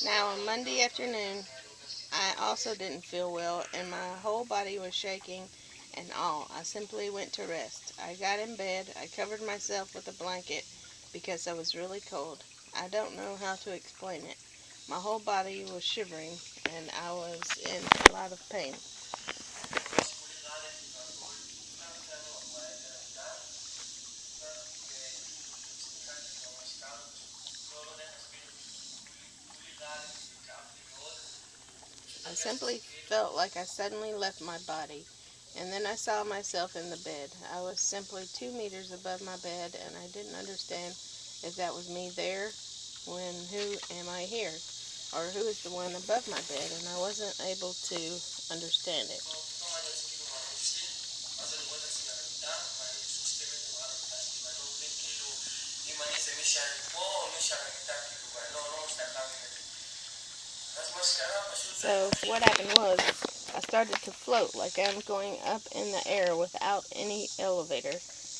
Now, on Monday afternoon, I also didn't feel well, and my whole body was shaking and all. I simply went to rest. I got in bed. I covered myself with a blanket because I was really cold. I don't know how to explain it. My whole body was shivering, and I was in a lot of pain. I simply felt like I suddenly left my body, and then I saw myself in the bed. I was simply 2 meters above my bed, and I didn't understand if that was me there, when who am I here, or who is the one above my bed, and I wasn't able to understand it. So what happened was I started to float like I'm going up in the air without any elevator,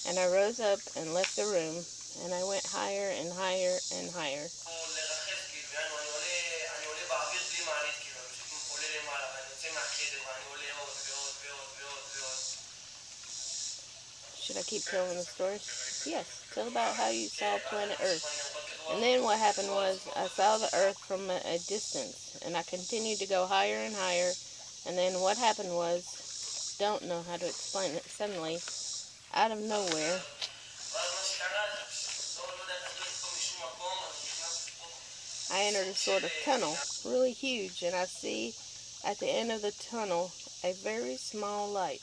and I rose up and left the room, and I went higher and higher and higher. Should I keep telling the story? Yes, tell about how you saw planet Earth. And then what happened was I saw the Earth from a distance, and I continued to go higher and higher. And then what happened was, don't know how to explain it, suddenly, out of nowhere, I entered a sort of tunnel, really huge, and I see at the end of the tunnel a very small light.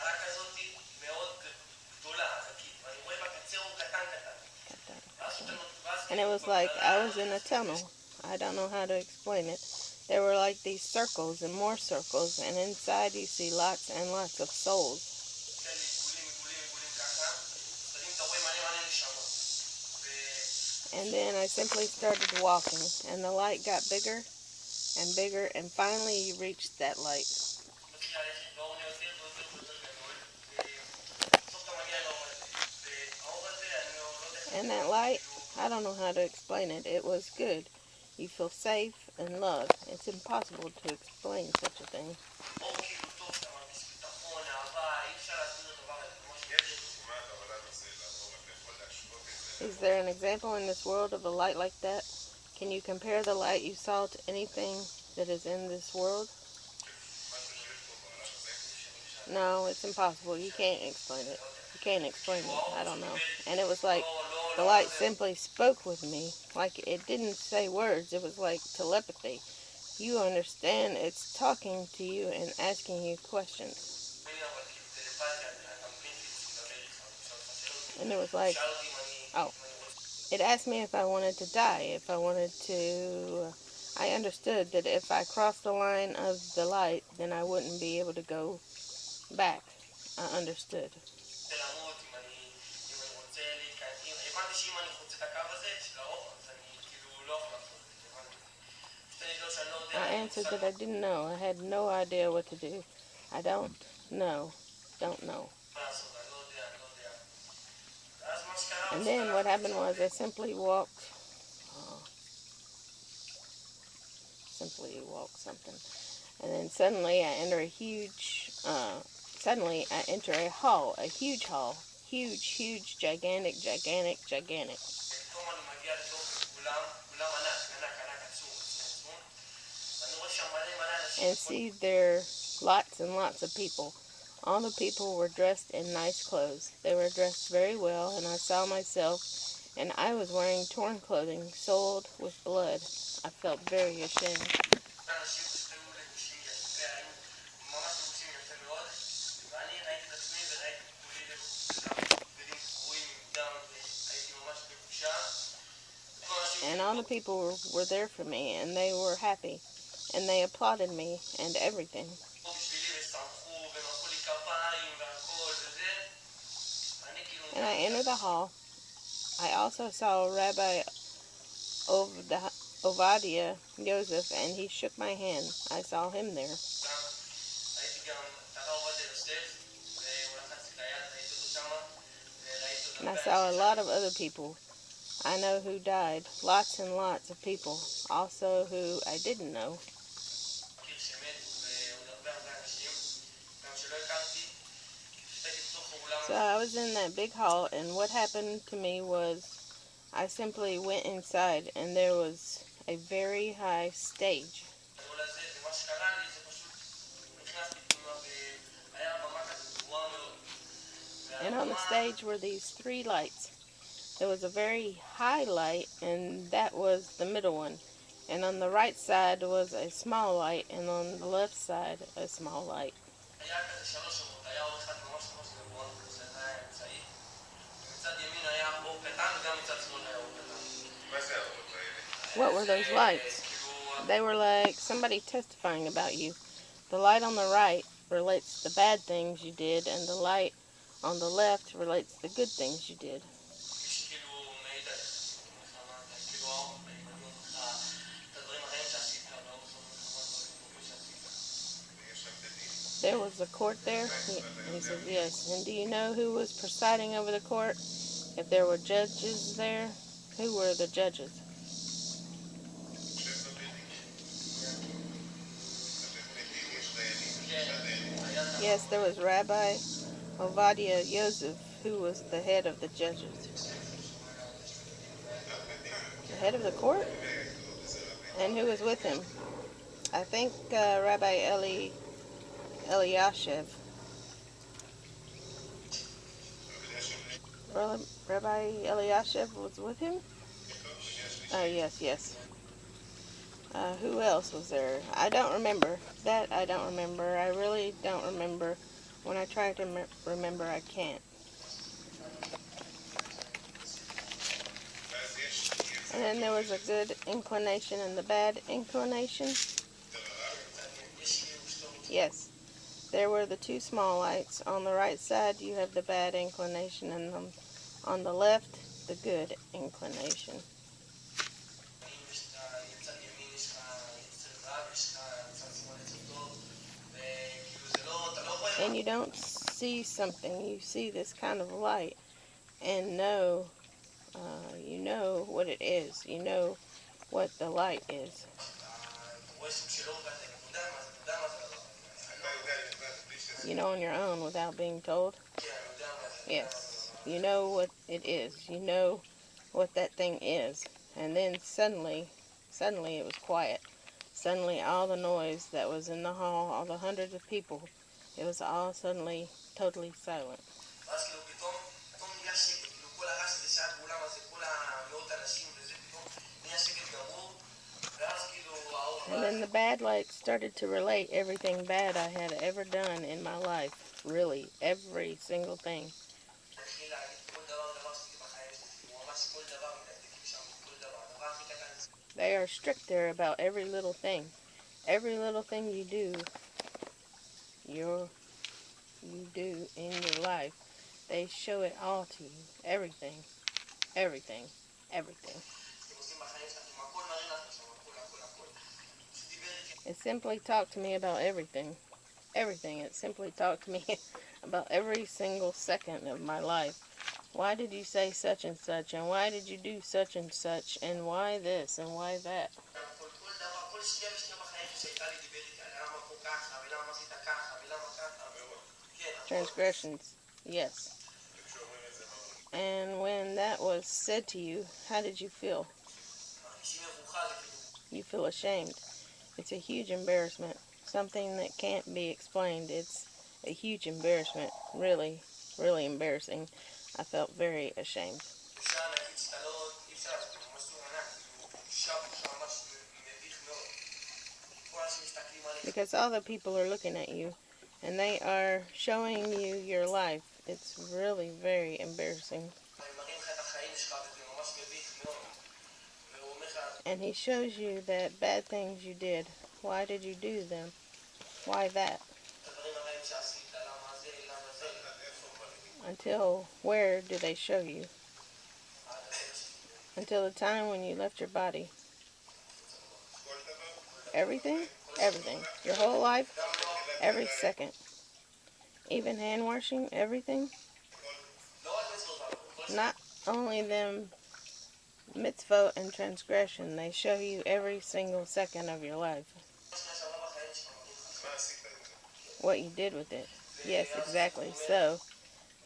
And it was like I was in a tunnel. I don't know how to explain it. There were like these circles and more circles, and inside you see lots and lots of souls. And then I simply started walking, and the light got bigger and bigger, and finally you reached that light. And that light, I don't know how to explain it. It was good. You feel safe and loved. It's impossible to explain such a thing. Is there an example in this world of a light like that? Can you compare the light you saw to anything that is in this world? No, it's impossible. You can't explain it. You can't explain it. I don't know. And it was like the light simply spoke with me. Like it didn't say words. It was like telepathy. You understand it's talking to you and asking you questions. And it was like, oh. It asked me if I wanted to die, if I wanted to. I understood that if I crossed the line of the light, then I wouldn't be able to go back. I understood. I answered that I didn't know. I had no idea what to do. I don't know. Don't know. And then what happened was I simply walked. Simply walked something. And then suddenly I enter a huge. Suddenly I enter a hall. A huge hall. Huge, huge, gigantic, gigantic, gigantic. And see there lots and lots of people. All the people were dressed in nice clothes. They were dressed very well, and I saw myself, and I was wearing torn clothing, soiled with blood. I felt very ashamed. And all the people were there for me, and they were happy, and they applauded me and everything. And I entered the hall. I also saw Rabbi Ovadia Joseph, and he shook my hand. I saw him there. And I saw a lot of other people I know who died. Lots and lots of people. Also who I didn't know. So I was in that big hall, and what happened to me was I simply went inside, and there was a very high stage. And on the stage were these three lights. There was a very high light, and that was the middle one. And on the right side was a small light, and on the left side, a small light. What were those lights? They were like somebody testifying about you. The light on the right relates to the bad things you did, and the light on the left relates to the good things you did. There was a court there? He said, yes. And do you know who was presiding over the court? If there were judges there, who were the judges? Yes, there was Rabbi Ovadia Yosef, who was the head of the judges. The head of the court? And who was with him? I think Rabbi Eliashiv. Rabbi Eliashiv was with him? Yes. Who else was there? I don't remember. That I don't remember. I really don't remember. When I try to remember, I can't. And then there was a good inclination and the bad inclination. Yes. There were the two small lights. On the right side, you have the bad inclination, and on the left, the good inclination. And you don't see something, you see this kind of light, and you know what it is. You know what the light is. You know on your own without being told? Yes. You know what it is. You know what that thing is. And then suddenly it was quiet. Suddenly all the noise that was in the hall, all the hundreds of people, it was all suddenly totally silent. And then the bad light started to relate everything bad I had ever done in my life. Really, every single thing. They are strict there about every little thing. Every little thing you do in your life, they show it all to you. Everything. Everything. Everything. It simply talked to me about everything. Everything. It simply talked to me about every single second of my life. Why did you say such and such? And why did you do such and such? And why this? And why that? Transgressions. Yes. And when that was said to you, how did you feel? You feel ashamed. It's a huge embarrassment. Something that can't be explained. It's a huge embarrassment. Really, really embarrassing. I felt very ashamed. Because all the people are looking at you, and they are showing you your life. It's really very embarrassing. And he shows you that bad things you did. Why did you do them? Why that? Until where do they show you? Until the time when you left your body. Everything? Everything. Your whole life? Every second. Even hand washing? Everything? Not only them mitzvot and transgression, they show you every single second of your life. What you did with it. Yes, exactly. So,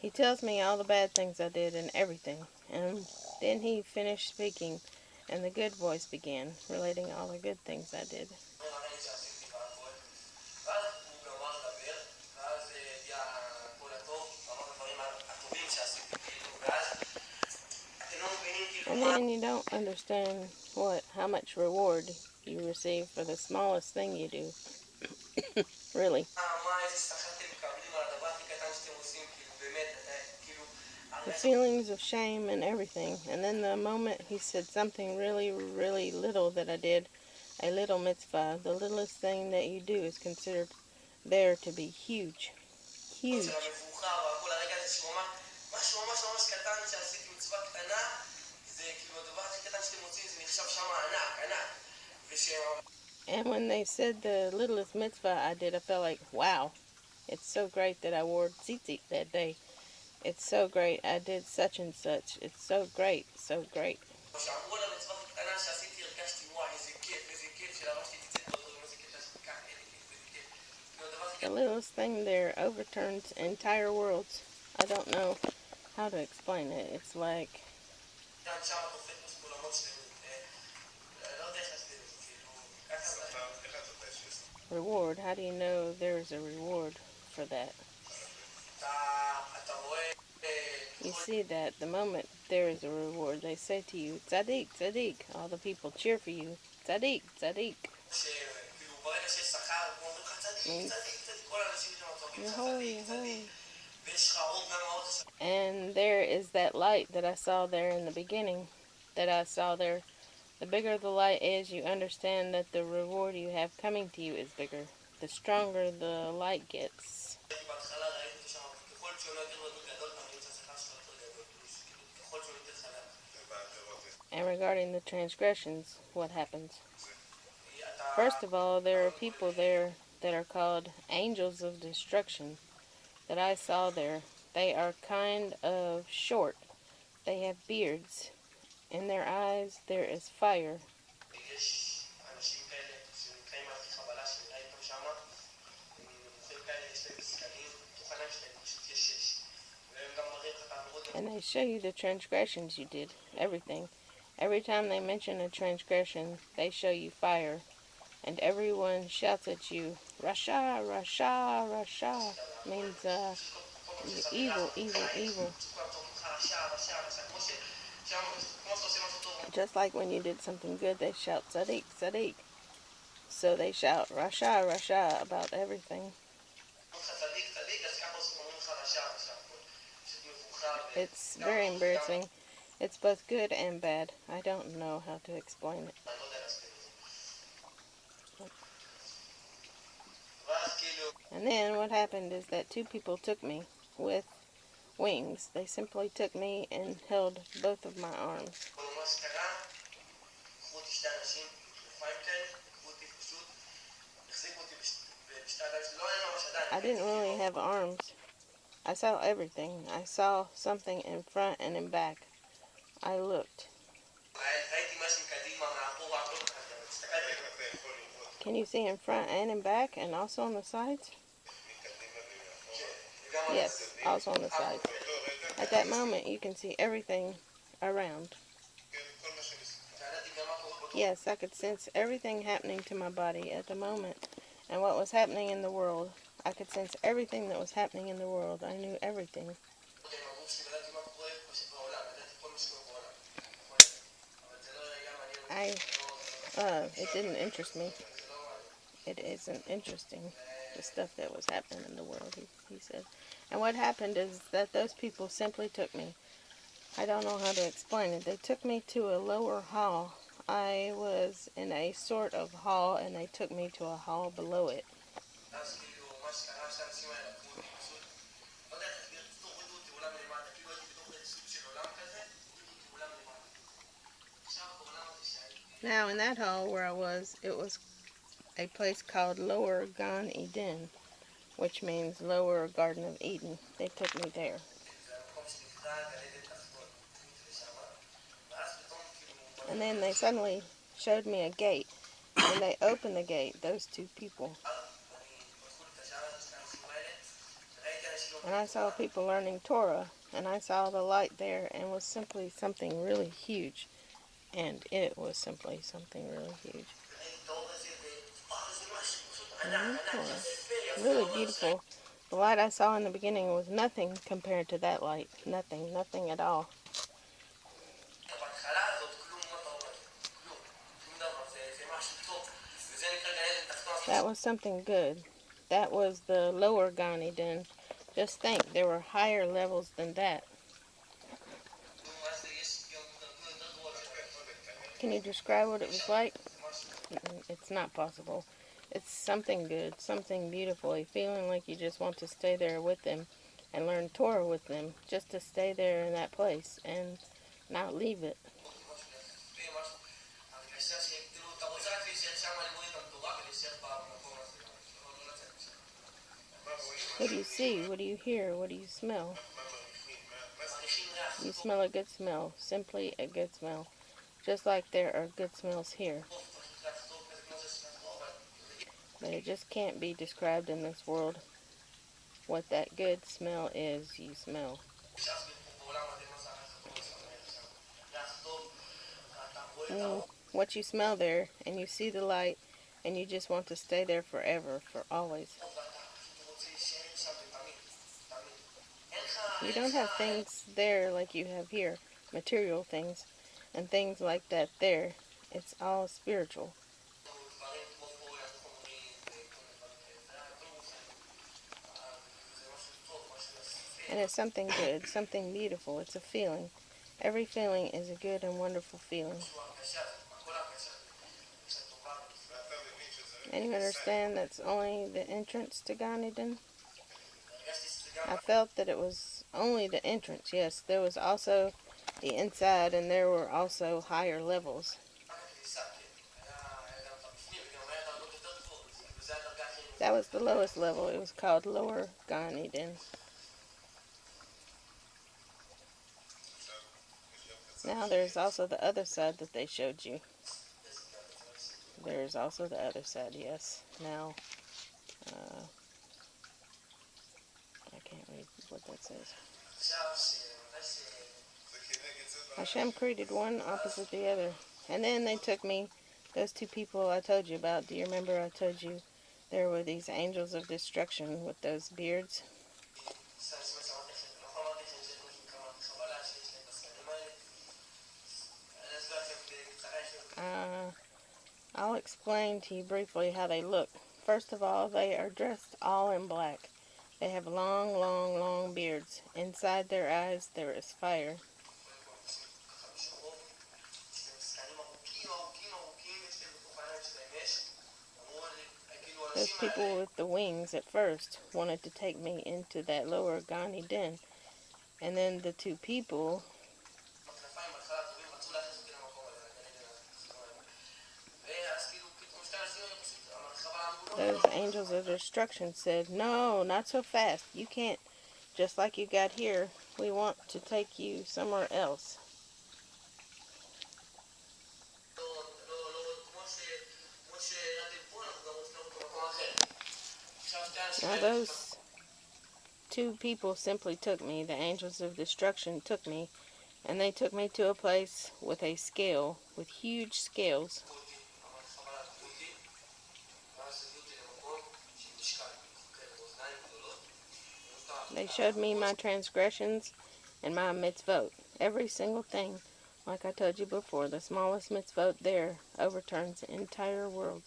he tells me all the bad things I did and everything. And then he finished speaking, and the good voice began, relating all the good things I did. And then you don't understand how much reward you receive for the smallest thing you do. Really. The feelings of shame and everything. And then the moment he said something really, really little that I did, a little mitzvah, the littlest thing that you do is considered there to be huge. Huge. And when they said the littlest mitzvah I did, I felt like, wow, it's so great that I wore tzitzit that day. It's so great I did such and such. It's so great, so great. The littlest thing there overturns entire worlds. I don't know how to explain it. It's like reward. How do you know there's a reward for that? You see that the moment there is a reward, they say to you, Tzaddik, Tzaddik. All the people cheer for you. Tzaddik, Tzaddik. Means you're holy, you're holy. And there is that light that I saw there in the beginning, that I saw there. The bigger the light is, you understand that the reward you have coming to you is bigger. The stronger the light gets. And regarding the transgressions, what happens? First of all, there are people there that are called angels of destruction that I saw there. They are kind of short. They have beards. In their eyes there is fire. And they show you the transgressions you did. Everything. Every time they mention a transgression, they show you fire. And everyone shouts at you, Rasha, Rasha, Rasha. Means evil, evil, evil. Just like when you did something good, they shout Tzaddik, Tzaddik. So they shout Rasha, Rasha about everything. It's very embarrassing. It's both good and bad. I don't know how to explain it. And then what happened is that two people took me with wings. They simply took me and held both of my arms. I didn't really have arms. I saw everything. I saw something in front and in back. I looked. Can you see in front and in back and also on the sides? Yes, also on the sides. At that moment, you can see everything around. Yes, I could sense everything happening to my body at the moment and what was happening in the world. I could sense everything that was happening in the world. I knew everything. It didn't interest me. It isn't interesting, the stuff that was happening in the world, he said. And what happened is that those people simply took me. I don't know how to explain it. They took me to a lower hall. I was in a sort of hall, and they took me to a hall below it. Now, in that hall where I was, it was a place called Lower Gan Eden, which means Lower Garden of Eden. They took me there. And then they suddenly showed me a gate. And they opened the gate, those two people. And I saw people learning Torah. And I saw the light there, and it was simply something really huge. And it was simply something really huge. Learning Torah. Really beautiful. The light I saw in the beginning was nothing compared to that light. Nothing, nothing at all. That was something good. That was the lower Gan Eden. Just think, there were higher levels than that. Can you describe what it was like? It's not possible. It's something good, something beautiful, a feeling like you just want to stay there with them and learn Torah with them, just to stay there in that place and not leave it. What do you see? What do you hear? What do you smell? You smell a good smell, simply a good smell, just like there are good smells here. But it just can't be described in this world. What that good smell is, you smell. What you smell there, and you see the light, and you just want to stay there forever, for always. You don't have things there like you have here, material things, and things like that there. It's all spiritual. And it's something good, something beautiful. It's a feeling. Every feeling is a good and wonderful feeling. And you understand that's only the entrance to Gan Eden? I felt that it was only the entrance, yes. There was also the inside, and there were also higher levels. That was the lowest level. It was called Lower Gan Eden. Now there's also the other side that they showed you. There's also the other side, yes. Now, I can't read what that says. Hashem created one opposite the other. And then they took me, those two people I told you about. Do you remember I told you there were these angels of destruction with those beards? I'll explain to you briefly how they look. First of all, they are dressed all in black. They have long, long, long beards. Inside their eyes there is fire. Those people with the wings at first wanted to take me into that lower Gan Eden. And then the two people, those angels of destruction, said, "No, not so fast. You can't, just like you got here. We want to take you somewhere else." Now those two people simply took me, the angels of destruction took me, and they took me to a place with a scale, with huge scales. They showed me my transgressions and my mitzvot. Every single thing, like I told you before, the smallest mitzvot there overturns the entire world.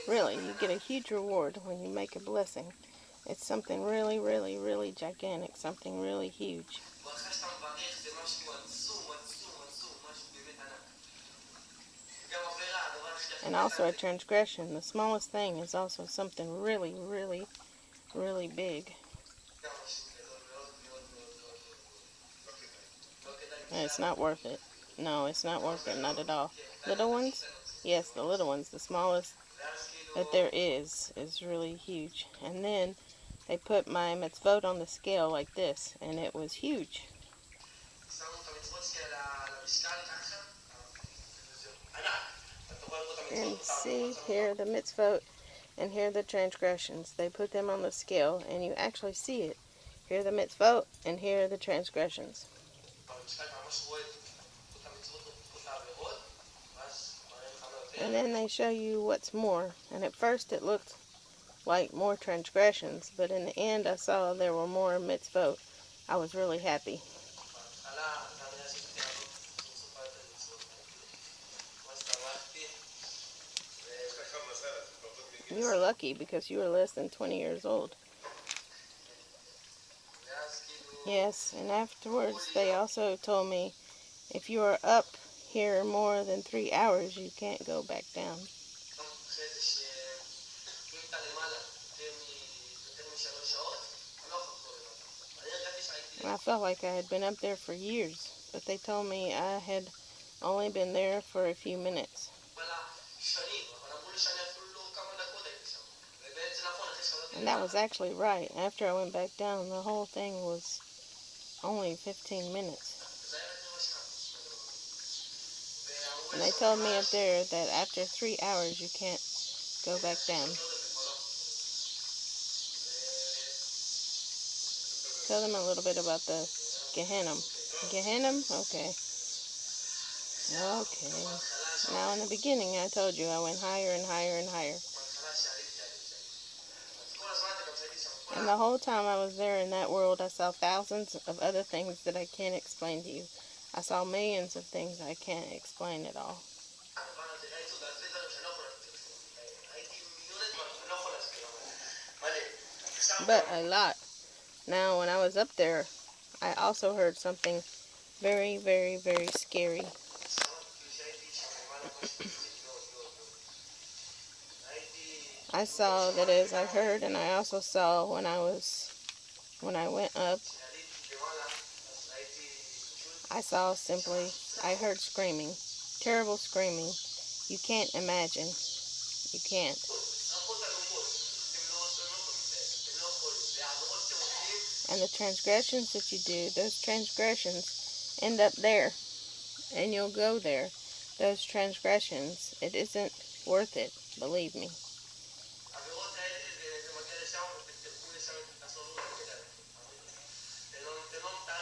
Really, you get a huge reward when you make a blessing. It's something really, really, really gigantic, something really huge. And also a transgression. The smallest thing is also something really, really, really big. And it's not worth it. No, it's not worth it, not at all. Little ones? Yes, the little ones. The smallest that there is really huge. And then they put my mitzvot on the scale like this, and it was huge. And see, here are the mitzvot, and here are the transgressions. They put them on the scale, and you actually see it. Here are the mitzvot, and here are the transgressions. And then they show you what's more. And at first it looked like more transgressions, but in the end I saw there were more mitzvot. I was really happy. You were lucky because you were less than 20 years old. Yes, and afterwards they also told me if you are up here more than 3 hours, you can't go back down. And I felt like I had been up there for years, but they told me I had only been there for a few minutes. And that was actually right. After I went back down, the whole thing was only 15 minutes. And they told me up there that after 3 hours you can't go back down. Tell them a little bit about the Gehenna. Gehenna? Okay. Okay. Now in the beginning I told you I went higher and higher and higher. And the whole time I was there in that world, I saw thousands of other things that I can't explain to you. I saw millions of things I can't explain at all. But a lot. Now, when I was up there, I also heard something very, very, very scary. I saw that as I heard, and I also saw when I went up, I heard screaming, terrible screaming. You can't imagine. You can't. And the transgressions that you do, those transgressions end up there, and you'll go there. Those transgressions, it isn't worth it, believe me.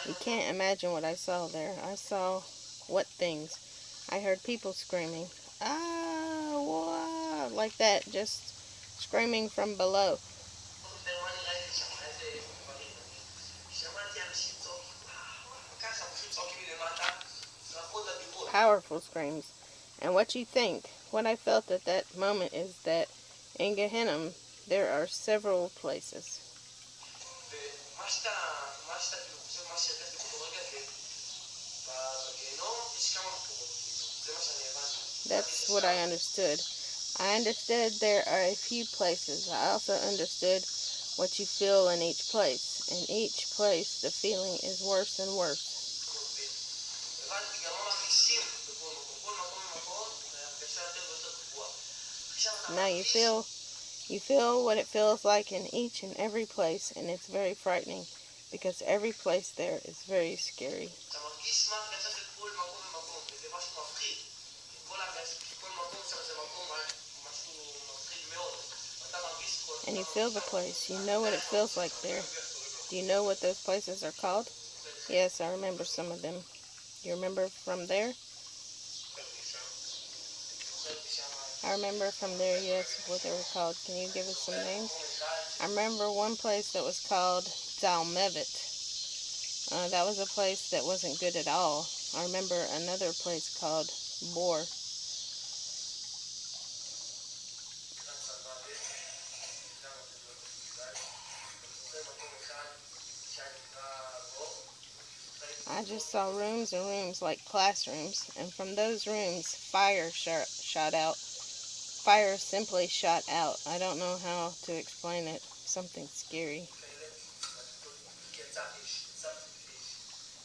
You can't imagine what I saw there. I saw what things. I heard people screaming, ah, wah, like that, just screaming from below. Powerful screams. And what you think, what I felt at that moment is that in Gehenna there are several places. That's what I understood. I understood there are a few places. I also understood what you feel in each place. In each place, the feeling is worse and worse. Now you feel what it feels like in each and every place, and it's very frightening because every place there is very scary. And you feel the place. You know what it feels like there. Do you know what those places are called? Yes, I remember some of them. You remember from there? I remember from there, yes, what they were called. Can you give us some names? I remember one place that was called Zalmevet. That was a place that wasn't good at all. I remember another place called Bor. I just saw rooms and rooms like classrooms, and from those rooms, fire shot out. Fire simply shot out. I don't know how to explain it. Something scary.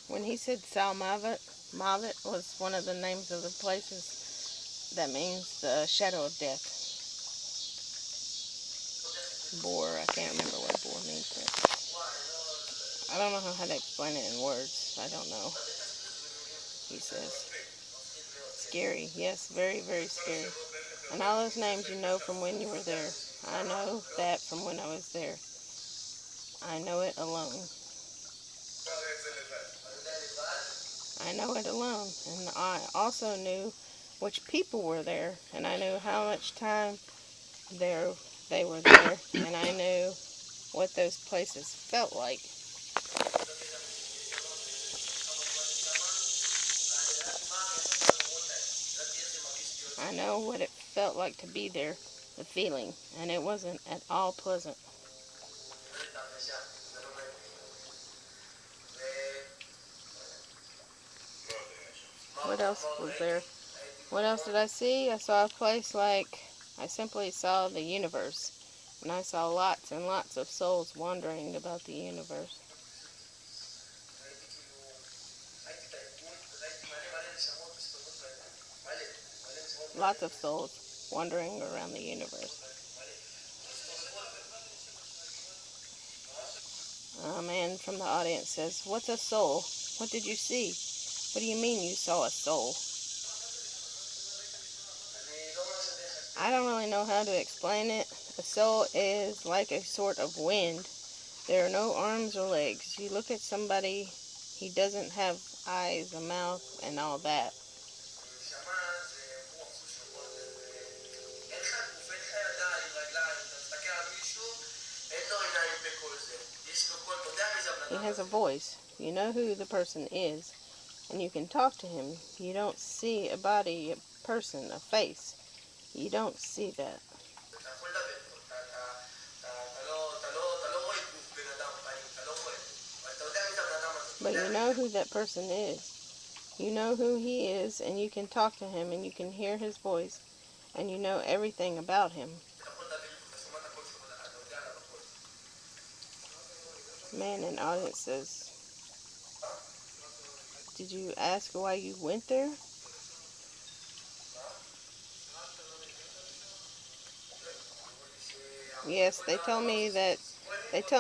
When he said Salmavet, Mavet was one of the names of the places that means the shadow of death. Bor, I can't remember what Bor. I don't know how to explain it in words. I don't know. He says, scary. Yes, very, very scary. And all those names you know from when you were there. I know that from when I was there. I know it alone. I know it alone. And I also knew which people were there. And I knew how much time there they were there. And I knew what those places felt like. I know what it felt like to be there, the feeling, and it wasn't at all pleasant. What else was there? What else did I see? I saw a place like, I simply saw the universe, and I saw lots and lots of souls wandering about the universe. Lots of souls wandering around the universe. A man from the audience says, "What's a soul? What did you see? What do you mean you saw a soul?" I don't really know how to explain it. A soul is like a sort of wind. There are no arms or legs. You look at somebody, he doesn't have eyes, a mouth, and all that. He has a voice. You know who the person is, and you can talk to him. You don't see a body, a person, a face. You don't see that. But you know who that person is. You know who he is, and you can talk to him, and you can hear his voice, and you know everything about him. Man in the audience says, "Did you ask why you went there?" Yes, they tell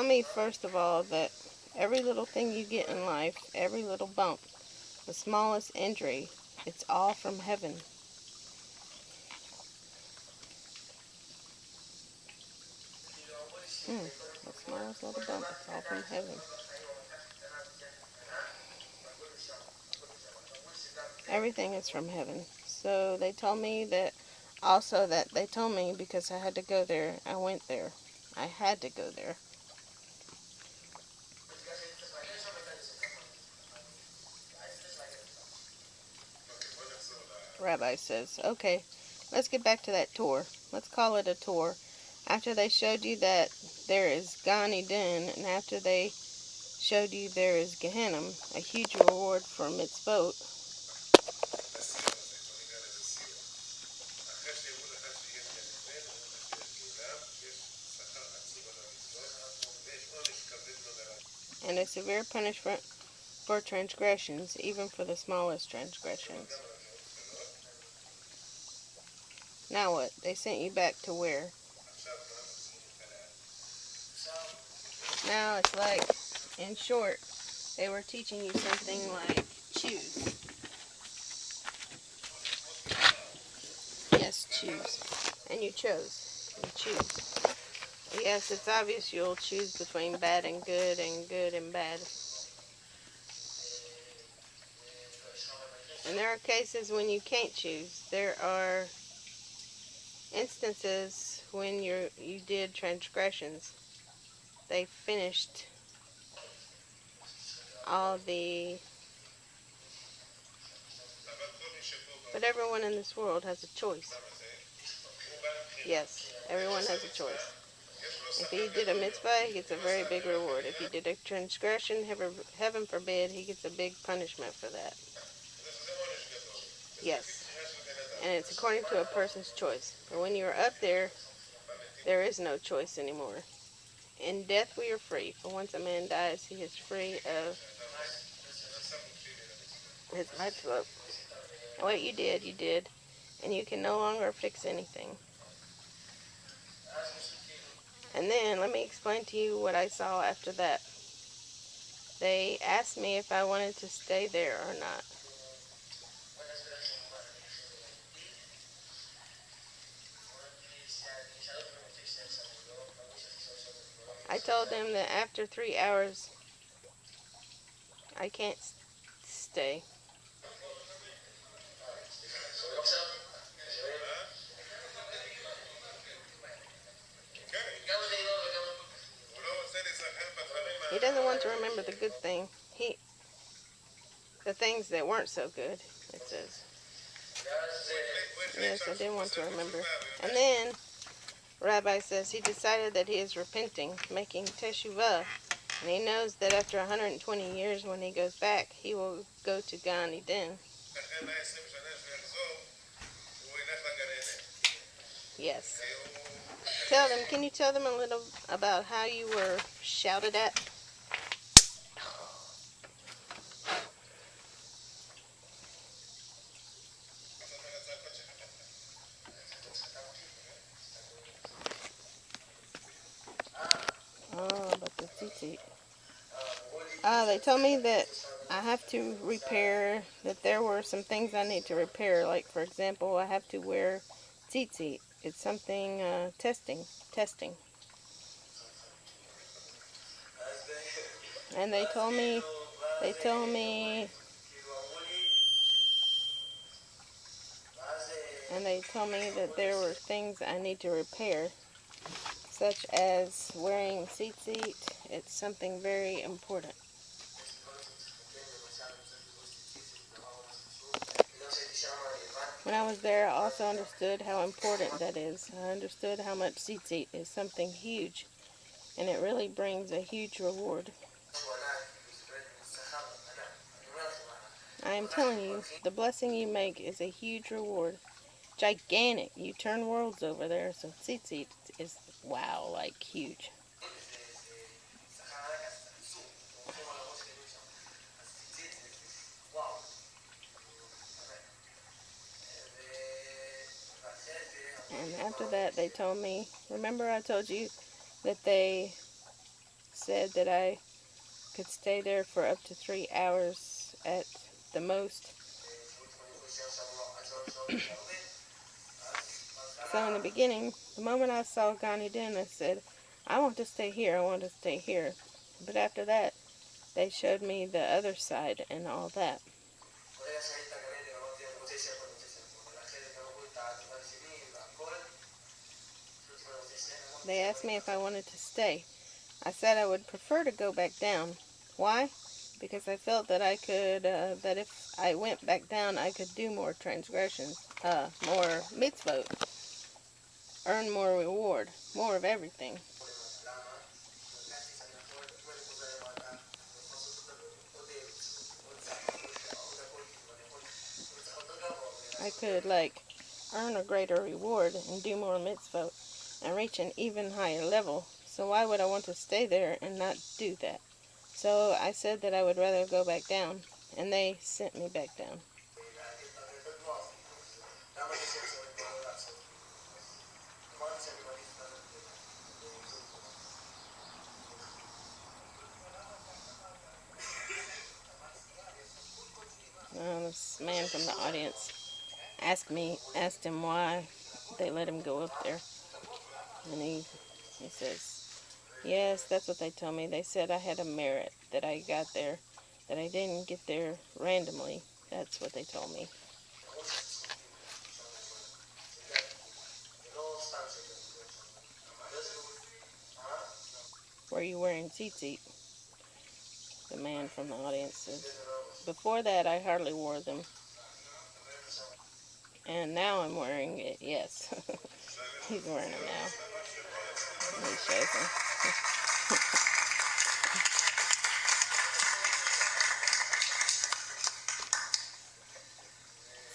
me first of all that every little thing you get in life, every little bump, the smallest injury, it's all from heaven. The smallest little bump, it's all from heaven. Everything is from heaven. So they told me that, also that they told me because I had to go there, I went there. I had to go there. Rabbi says, "Okay, let's get back to that tour. Let's call it a tour. After they showed you that there is Gan Eden, and after they showed you there is Gehenna, a huge reward for mitzvot, and a severe punishment for transgressions, even for the smallest transgressions." Now what? They sent you back to where? Now it's like, in short, they were teaching you something like choose. Yes, choose. And you chose. You choose. Yes, it's obvious you'll choose between bad and good and bad. And there are cases when you can't choose. There are instances when you did transgressions. They finished all the... But everyone in this world has a choice. Yes, everyone has a choice. If he did a mitzvah, he gets a very big reward. If he did a transgression, heaven forbid, he gets a big punishment for that. Yes. And it's according to a person's choice. But when you're up there, there is no choice anymore. In death we are free. For once a man dies, he is free of his mitzvah. What you did, you did. And you can no longer fix anything. And then let me explain to you what I saw after that. They asked me if I wanted to stay there or not. I told them that after 3 hours, I can't stay. He doesn't want to remember the good thing. The things that weren't so good, it says. Yes, I did want to remember. And then, Rabbi says he decided that he is repenting, making teshuvah, and he knows that after 120 years, when he goes back, he will go to Gan Eden. Yes. Tell them, can you tell them a little about how you were shouted at? Oh, about the tzitzit. They told me that I have to repair, that there were some things I need to repair. Like, for example, I have to wear tzitzit. It's something, testing. And they told me, they told me, and they told me that there were things I need to repair, such as wearing tzitzit. It's something very important. When I was there, I also understood how important that is. I understood how much tzitzit is something huge, and it really brings a huge reward. I am telling you, the blessing you make is a huge reward. Gigantic. You turn worlds over there, so tzitzit is, wow, like huge. And after that, they told me, remember I told you that they said that I could stay there for up to 3 hours at the most. So in the beginning, the moment I saw Gan Eden, I said, I want to stay here, I want to stay here. But after that, they showed me the other side and all that. They asked me if I wanted to stay. I said I would prefer to go back down. Why? Because I felt that I could, that if I went back down, I could do more transgressions, more mitzvot, earn more reward, more of everything. I could, like, earn a greater reward and do more mitzvot and reach an even higher level. So why would I want to stay there and not do that? So I said that I would rather go back down, and they sent me back down. This man from the audience asked him why they let him go up there. And he says, yes, that's what they told me. They said I had a merit, that I got there, that I didn't get there randomly. That's what they told me. Were you wearing tzitzit? The man from the audience says. Before that, I hardly wore them. And now I'm wearing it, yes. He's wearing them now. He shows them.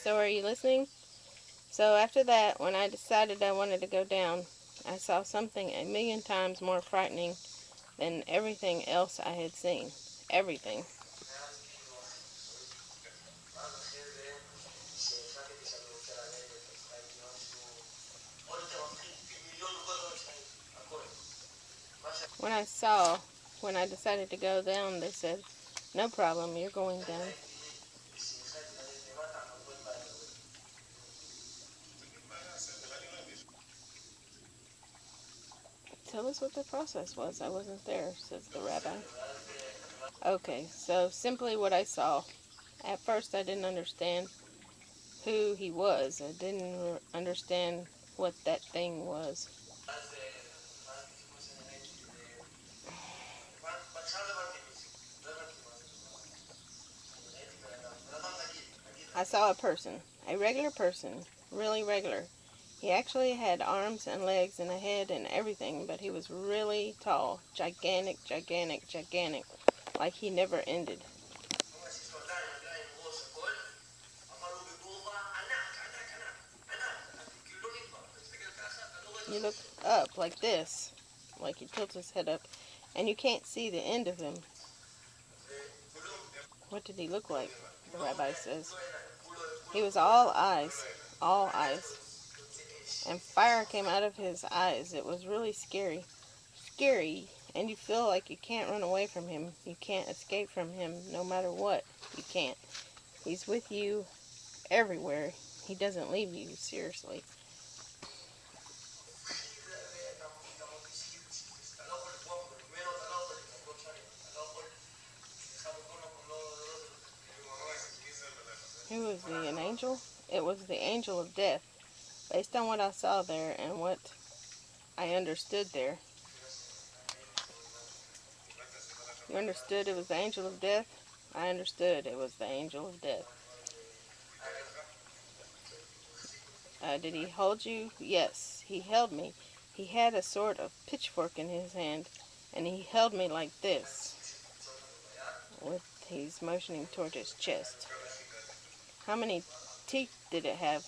So are you listening? So after that, when I decided I wanted to go down, I saw something a million times more frightening than everything else I had seen. Everything. I saw, when I decided to go down, they said, no problem, you're going down. Tell us what the process was. I wasn't there, says the rabbi. Okay, so simply what I saw. At first I didn't understand who he was. I didn't understand what that thing was. I saw a person, a regular person, really regular. He actually had arms and legs and a head and everything, but he was really tall, gigantic, gigantic, gigantic, like he never ended. You look up like this, like he tilts his head up, and you can't see the end of him. What did he look like? The rabbi says. He was all eyes, all eyes. And fire came out of his eyes. It was really scary. Scary. And you feel like you can't run away from him. You can't escape from him no matter what. You can't. He's with you everywhere. He doesn't leave you, seriously. Who was he, an angel? It was the angel of death. Based on what I saw there and what I understood there. You understood it was the angel of death? I understood it was the angel of death. Did he hold you? Yes, he held me. He had a sort of pitchfork in his hand, and he held me like this. He's motioning toward his chest. How many teeth did it have?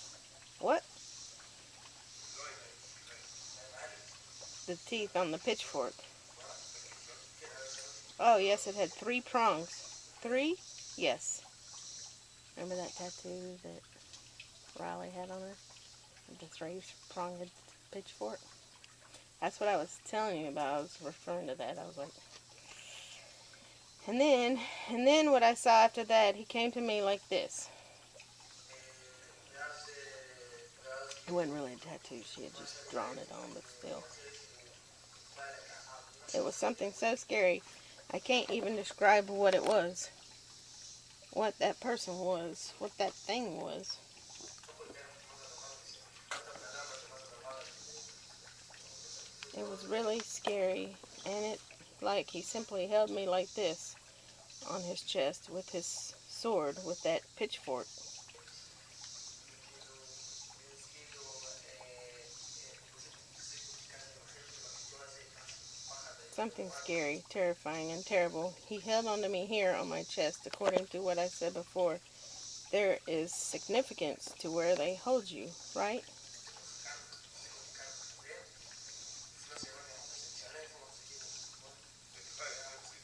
What? The teeth on the pitchfork. Oh, yes, it had 3 prongs. 3? Yes. Remember that tattoo that Riley had on her? The 3-pronged pitchfork? That's what I was telling you about. I was referring to that. I was like... And then what I saw after that, he came to me like this. It wasn't really a tattoo. She had just drawn it on, but still. It was something so scary, I can't even describe what it was. What that person was. What that thing was. It was really scary, and he simply held me like this on his chest with his sword, with that pitchfork. Something scary, terrifying, and terrible. He held onto me here on my chest, according to what I said before. There is significance to where they hold you, right?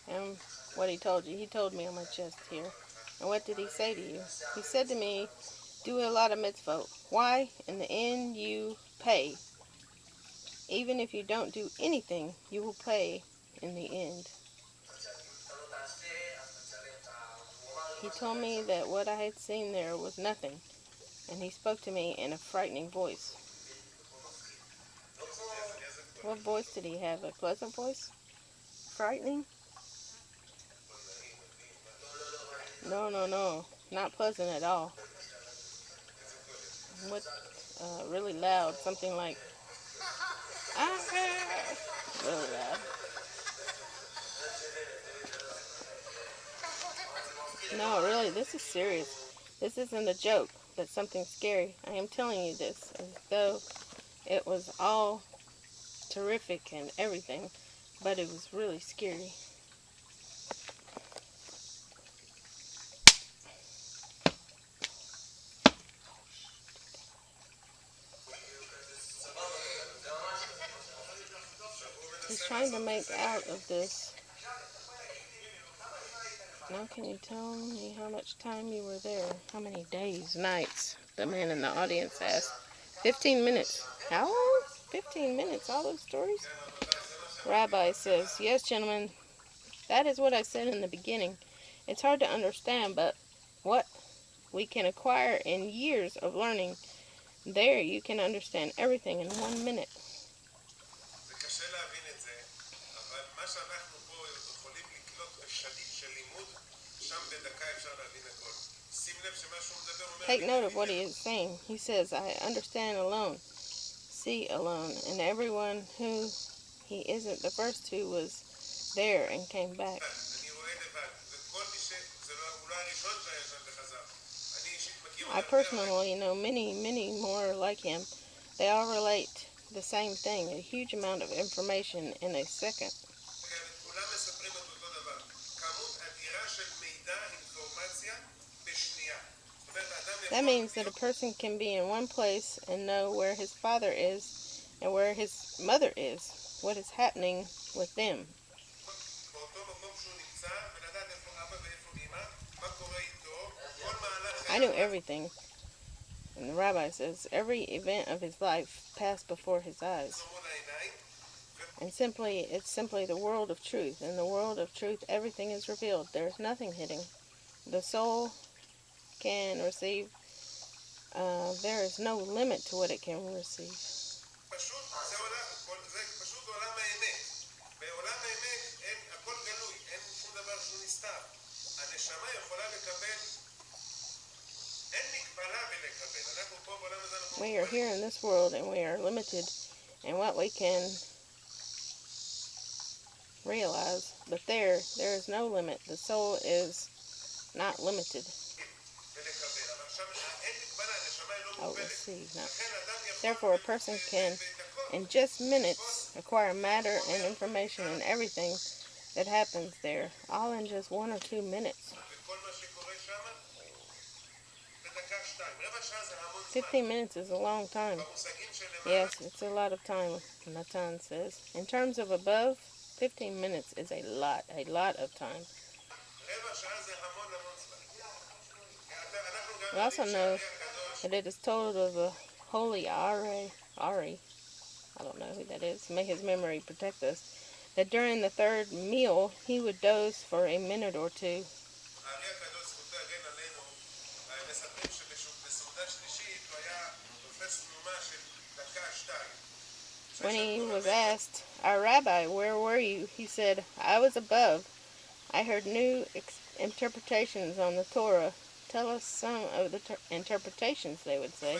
And what he told you, he told me on my chest here. And what did he say to you? He said to me, do a lot of mitzvot. Why? In the end, you pay. Even if you don't do anything, you will pay in the end. He told me that what I had seen there was nothing, and he spoke to me in a frightening voice. What voice did he have? A pleasant voice? Frightening? No. Not pleasant at all. What? Really loud. Something like... Really loud. No, really, this is serious. This isn't a joke, but something scary. I am telling you this as though it was all terrific and everything, but it was really scary. He's trying to make out of this. Now can you tell me how much time you were there? How many days, nights? The man in the audience asked. 15 minutes. How long? 15 minutes, all those stories? Rabbi says, yes, gentlemen, that is what I said in the beginning. It's hard to understand, but what we can acquire in years of learning, there you can understand everything in 1 minute. Take note of what he is saying. He says, I understand alone, see alone, and everyone who he isn't the first who was there and came back. I personally know many more like him. They all relate the same thing, a huge amount of information in a second. That means that a person can be in one place and know where his father is and where his mother is, what is happening with them. I knew everything. And the rabbi says every event of his life passed before his eyes. And it's simply the world of truth. In the world of truth, everything is revealed. There is nothing hidden. The soul can receive. There is no limit to what it can receive. We are here in this world and we are limited in what we can realize, but there is no limit. The soul is not limited. Oh, let's see. No. Therefore, a person can, in just minutes, acquire matter and information and everything that happens there, all in just 1 or 2 minutes. 15 minutes is a long time. Yes, it's a lot of time, Natan says. In terms of above, 15 minutes is a lot of time. We also know that it is told of the holy Ari, I don't know who that is, may his memory protect us, that during the third meal he would doze for a minute or two. When he was asked, our rabbi, where were you? He said, I was above. I heard new interpretations on the Torah. Tell us some of the interpretations, they would say.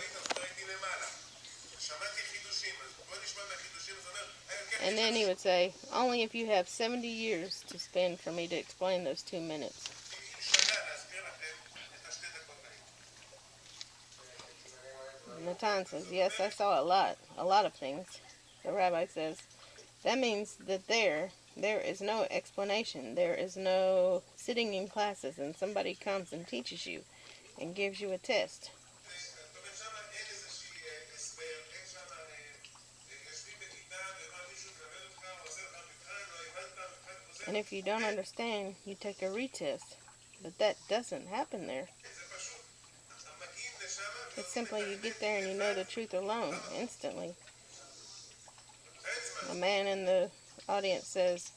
And then he would say, only if you have 70 years to spend for me to explain those 2 minutes. Natan says, yes, I saw a lot of things. The rabbi says, that means that there is no explanation. There is no sitting in classes and somebody comes and teaches you and gives you a test. And if you don't understand, you take a retest. But that doesn't happen there. It's simply you get there and you know the truth alone, instantly. A man in the audience says,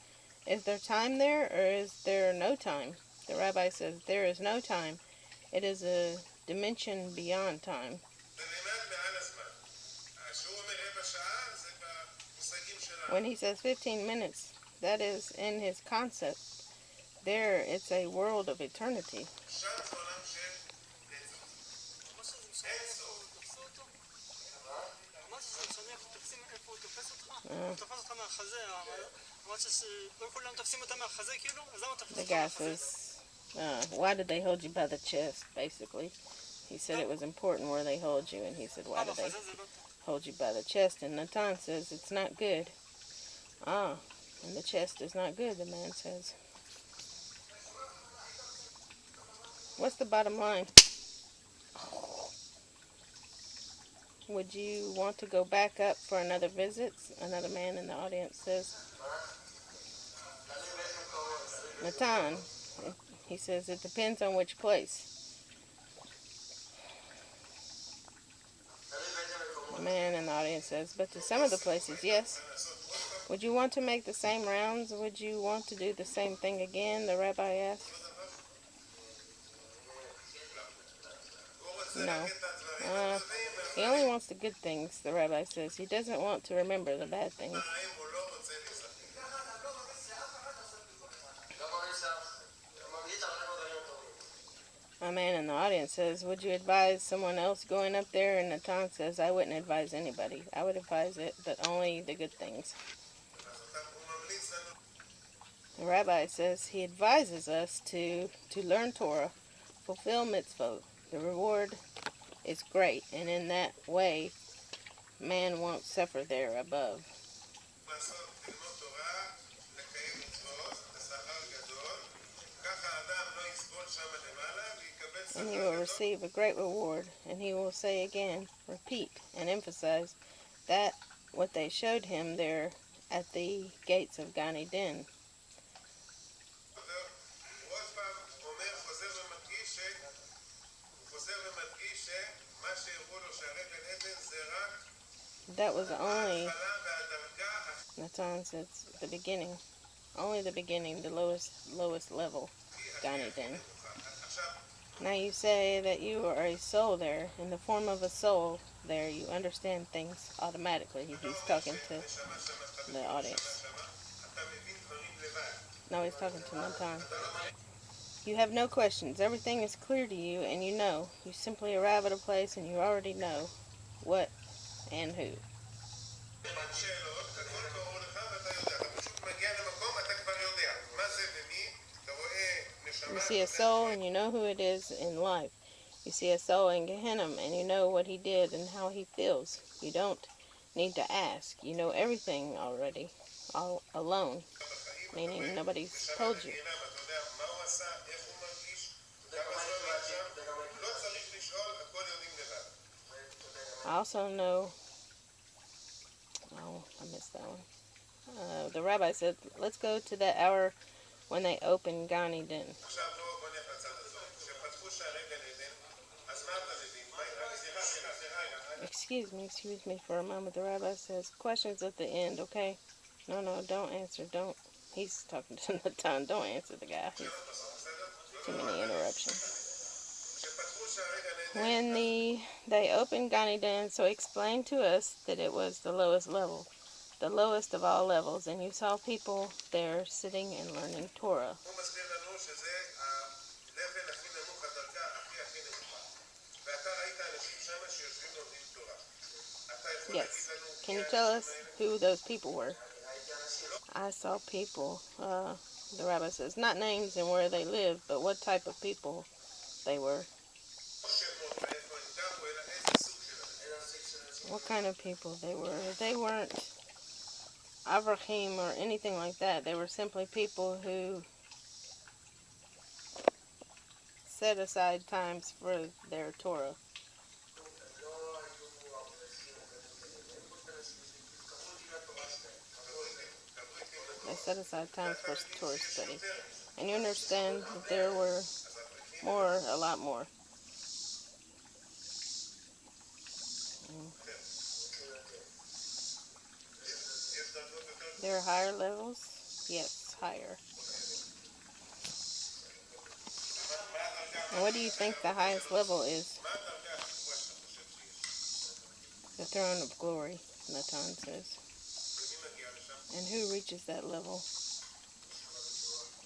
is there time there or is there no time? The rabbi says, there is no time. It is a dimension beyond time. When he says 15 minutes, that is in his concept. There, it's a world of eternity. The guy says, why did they hold you by the chest, basically? He said it was important where they hold you, and he said, why did they hold you by the chest? And Natan says, it's not good. And the chest is not good, the man says. What's the bottom line? Would you want to go back up for another visit? Another man in the audience says. Natan, he says, it depends on which place. The man in the audience says, but to some of the places, yes. Would you want to make the same rounds? Would you want to do the same thing again? The rabbi asks. No. He only wants the good things, the rabbi says. He doesn't want to remember the bad things. A man in the audience says, would you advise someone else going up there? And Natan says, I wouldn't advise anybody. I would advise it, but only the good things. The rabbi says he advises us to learn Torah, fulfill mitzvot. The reward is great, and in that way, man won't suffer there above. And he will receive a great reward, and he will say again, repeat, and emphasize that what they showed him there at the gates of Gan Eden. That was only, Natan says, the beginning. Only the beginning, the lowest level, Gan Eden. Now you say that you are a soul there. In the form of a soul there, you understand things automatically. He's talking to the audience. No, he's talking to Natan. You have no questions. Everything is clear to you, and you know. You simply arrive at a place, and you already know what and who. You see a soul, and you know who it is in life. You see a soul in Gehenna, and you know what he did and how he feels. You don't need to ask. You know everything already, all alone, meaning nobody's told you. I also know, oh, I missed that one. The rabbi said, let's go to that hour when they open Gan Eden. Excuse me for a moment. The rabbi says, questions at the end, okay? No, don't answer, don't. He's talking to Natan. Don't answer the guy. Too many interruptions. When they opened Gan Eden, so explain to us that it was the lowest level, the lowest of all levels, and you saw people there sitting and learning Torah. Yes. Can you tell us who those people were? I saw people, the rabbi says, not names and where they lived, but what type of people they were. What kind of people they were. They weren't Avrahim or anything like that. They were simply people who set aside times for their Torah. They set aside times for Torah study. And you understand that there were a lot more. There are higher levels? Yes, higher. And what do you think the highest level is? The throne of glory, Natan says. And who reaches that level?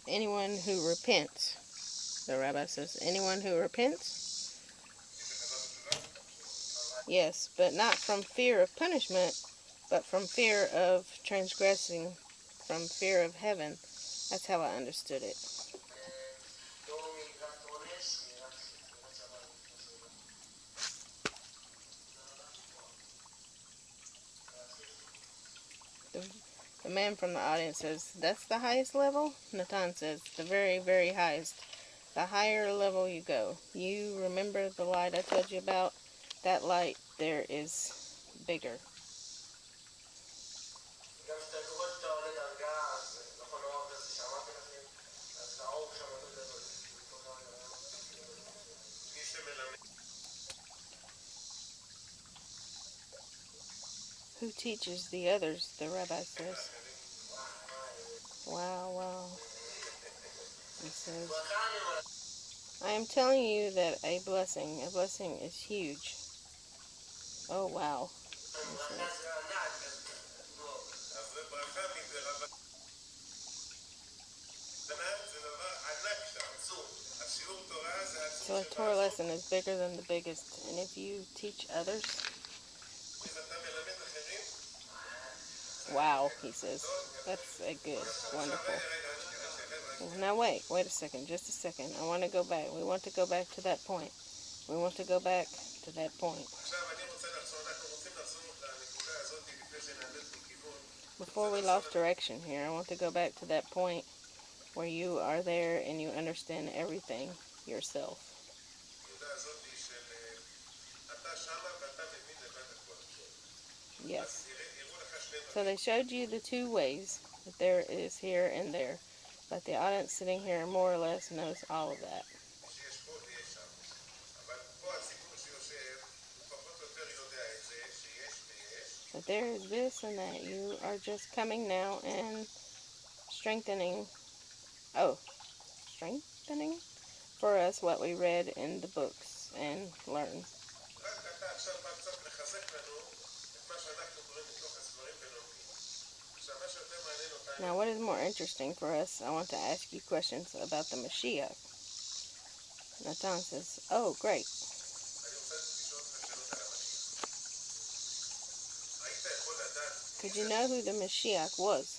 Anyone who repents. The rabbi says, anyone who repents? Yes, but not from fear of punishment, but from fear of transgressing, from fear of heaven. That's how I understood it. The man from the audience says, that's the highest level? Natan says, the very, very highest. The higher level you go. You remember the light I told you about? That light there is bigger. Who teaches the others, the rabbi says. Wow, wow. He says, I am telling you that a blessing is huge. Oh, wow. He says. So a Torah lesson is bigger than the biggest, and if you teach others, wow, he says, that's a good, wonderful. Now wait a second, just a second. I want to go back. We want to go back to that point. We want to go back to that point. Before we lost direction here, I want to go back to that point where you are there and you understand everything yourself. Yes. So they showed you the two ways that there is here and there. But the audience sitting here more or less knows all of that. But there is this and that. You are just coming now and strengthening, strengthening for us what we read in the books and learned. Now, what is more interesting for us, I want to ask you questions about the Mashiach. Natan says, oh, great. Could you know who the Mashiach was?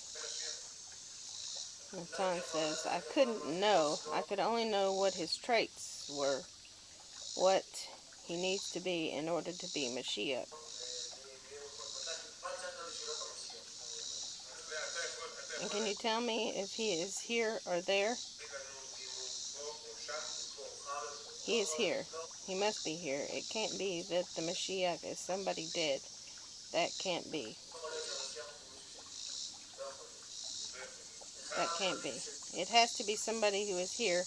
Natan says, I couldn't know. I could only know what his traits were, what he needs to be in order to be Mashiach. And can you tell me if he is here or there? He is here. He must be here. It can't be that the Mashiach is somebody dead. That can't be. That can't be. It has to be somebody who is here,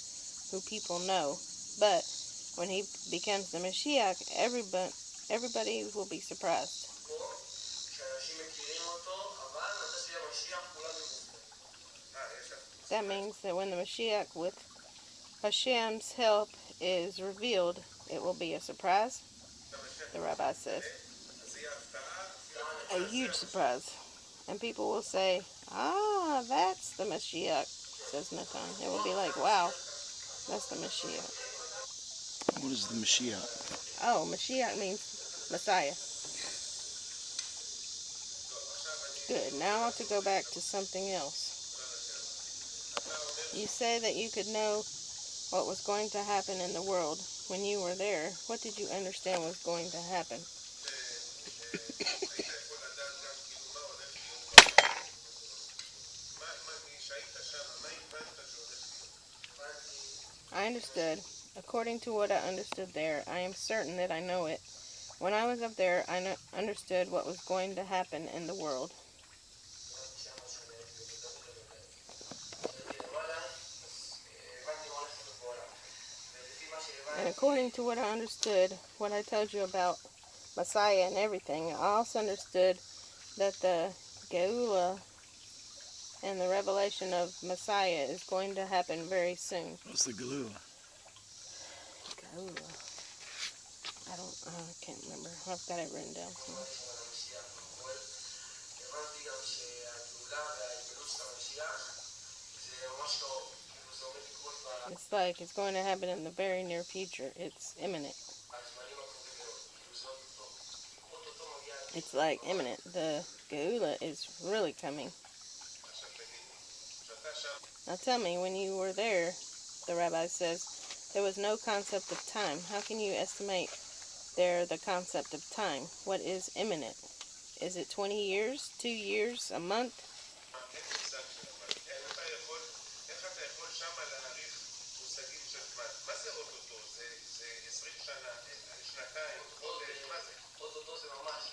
who people know. But when he becomes the Mashiach, everybody will be surprised. That means that when the Mashiach, with Hashem's help, is revealed, it will be a surprise, the rabbi says. A huge surprise. And people will say, ah, that's the Mashiach, says Natan. It will be like, wow, that's the Mashiach. What is the Mashiach? Oh, Mashiach means Messiah. Good. Now I want to go back to something else. You say that you could know what was going to happen in the world. When you were there, what did you understand was going to happen? I understood. According to what I understood there, I am certain that I know it. When I was up there, I understood what was going to happen in the world. And according to what I understood, what I told you about Messiah and everything, I also understood that the Geula and the revelation of Messiah is going to happen very soon. What's the Geula? Geula. I can't remember. I've got it written down somewhere. It's like it's going to happen in the very near future. It's imminent. It's like imminent. The Geula is really coming. Now tell me, when you were there, the rabbi says, there was no concept of time. How can you estimate there the concept of time? What is imminent? Is it 20 years, 2 years, a month?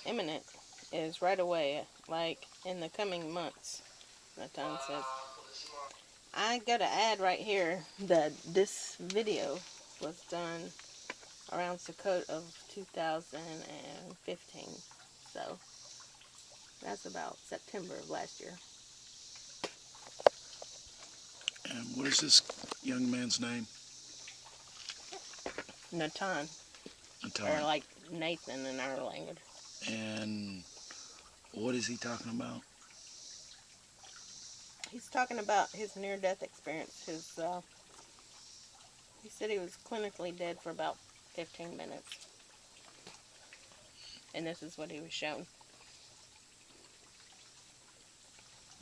Imminent is right away, like in the coming months, Natan says. I got to add right here that this video was done around Sukkot of 2015. So that's about September of last year. And what is this young man's name? Natan, or Natan. like Nathan in our language. And what is he talking about? He's talking about his near-death experience. He said he was clinically dead for about 15 minutes. And this is what he was shown.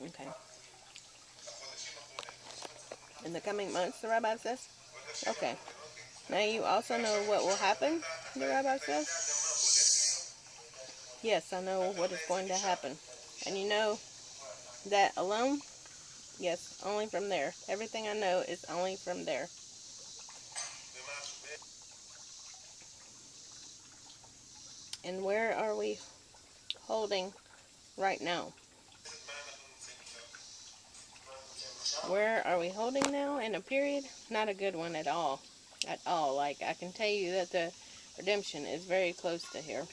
Okay. In the coming months, the rabbi says? Okay. Now you also know what will happen, the rabbi says? Yes, I know what is going to happen. And you know that alone? Yes, only from there. Everything I know is only from there. And where are we holding right now? Where are we holding now in a period? Not a good one at all. At all. Like, I can tell you that the redemption is very close to here.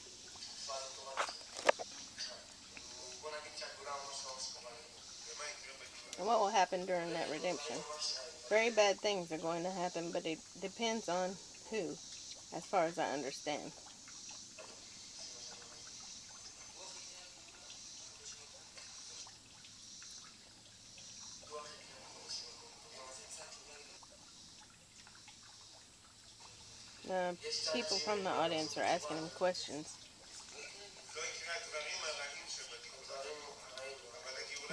And what will happen during that redemption? Very bad things are going to happen, but it depends on who, as far as I understand. People from the audience are asking him questions.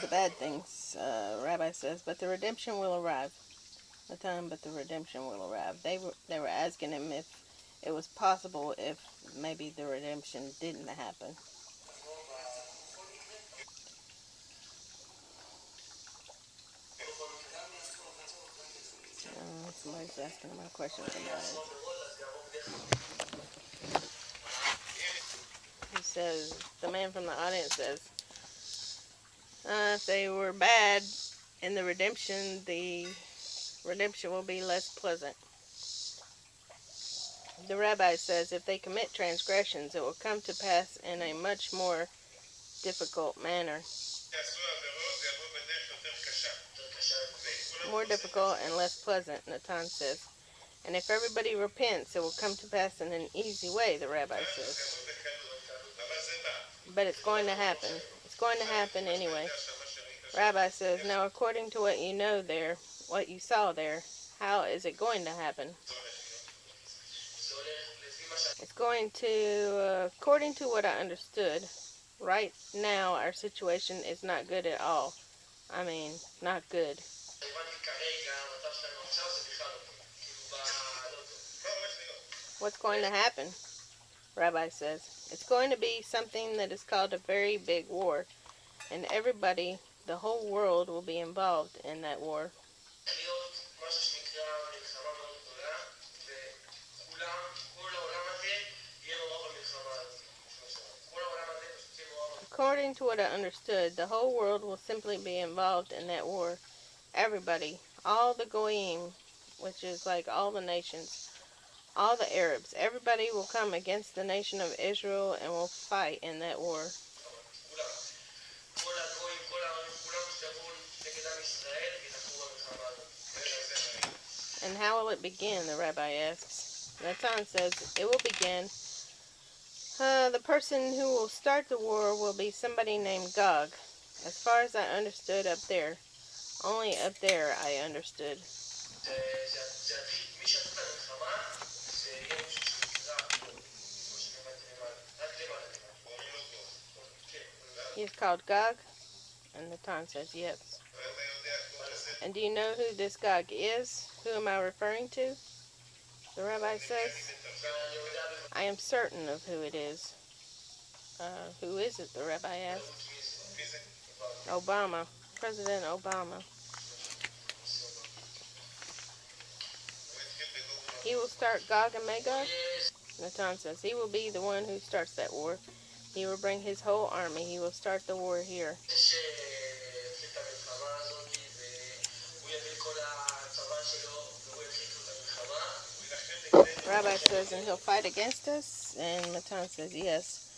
The bad things, Rabbi says, but the redemption will arrive. The time, but the redemption will arrive. They were asking him if it was possible if maybe the redemption didn't happen. Somebody's asking him a question about it. He says, the man from the audience says, if they were bad in the redemption will be less pleasant. The rabbi says, if they commit transgressions, it will come to pass in a much more difficult manner. More difficult and less pleasant, Natan says. And if everybody repents, it will come to pass in an easy way, the rabbi says. But it's going to happen. It's going to happen anyway. Rabbi says, now according to what you know there, what you saw there, how is it going to happen? It's going to, according to what I understood, right now our situation is not good at all. I mean, not good. What's going to happen? Rabbi says, it's going to be something that is called a very big war, and everybody, the whole world, will be involved in that war. According to what I understood, the whole world will simply be involved in that war. Everybody, all the goyim, which is like all the nations, all the Arabs, everybody will come against the nation of Israel and will fight in that war. And how will it begin, the rabbi asks. Natan says, it will begin. The person who will start the war will be somebody named Gog. As far as I understood up there. Only up there I understood. He is called Gog? And Natan says yes. And do you know who this Gog is? Who am I referring to? The rabbi says. I am certain of who it is. Who is it? The rabbi asked. Obama. President Obama. He will start Gog and Magog? Natan says he will be the one who starts that war. He will bring his whole army. He will start the war here. Rabbi says, and he'll fight against us? And Natan says, yes.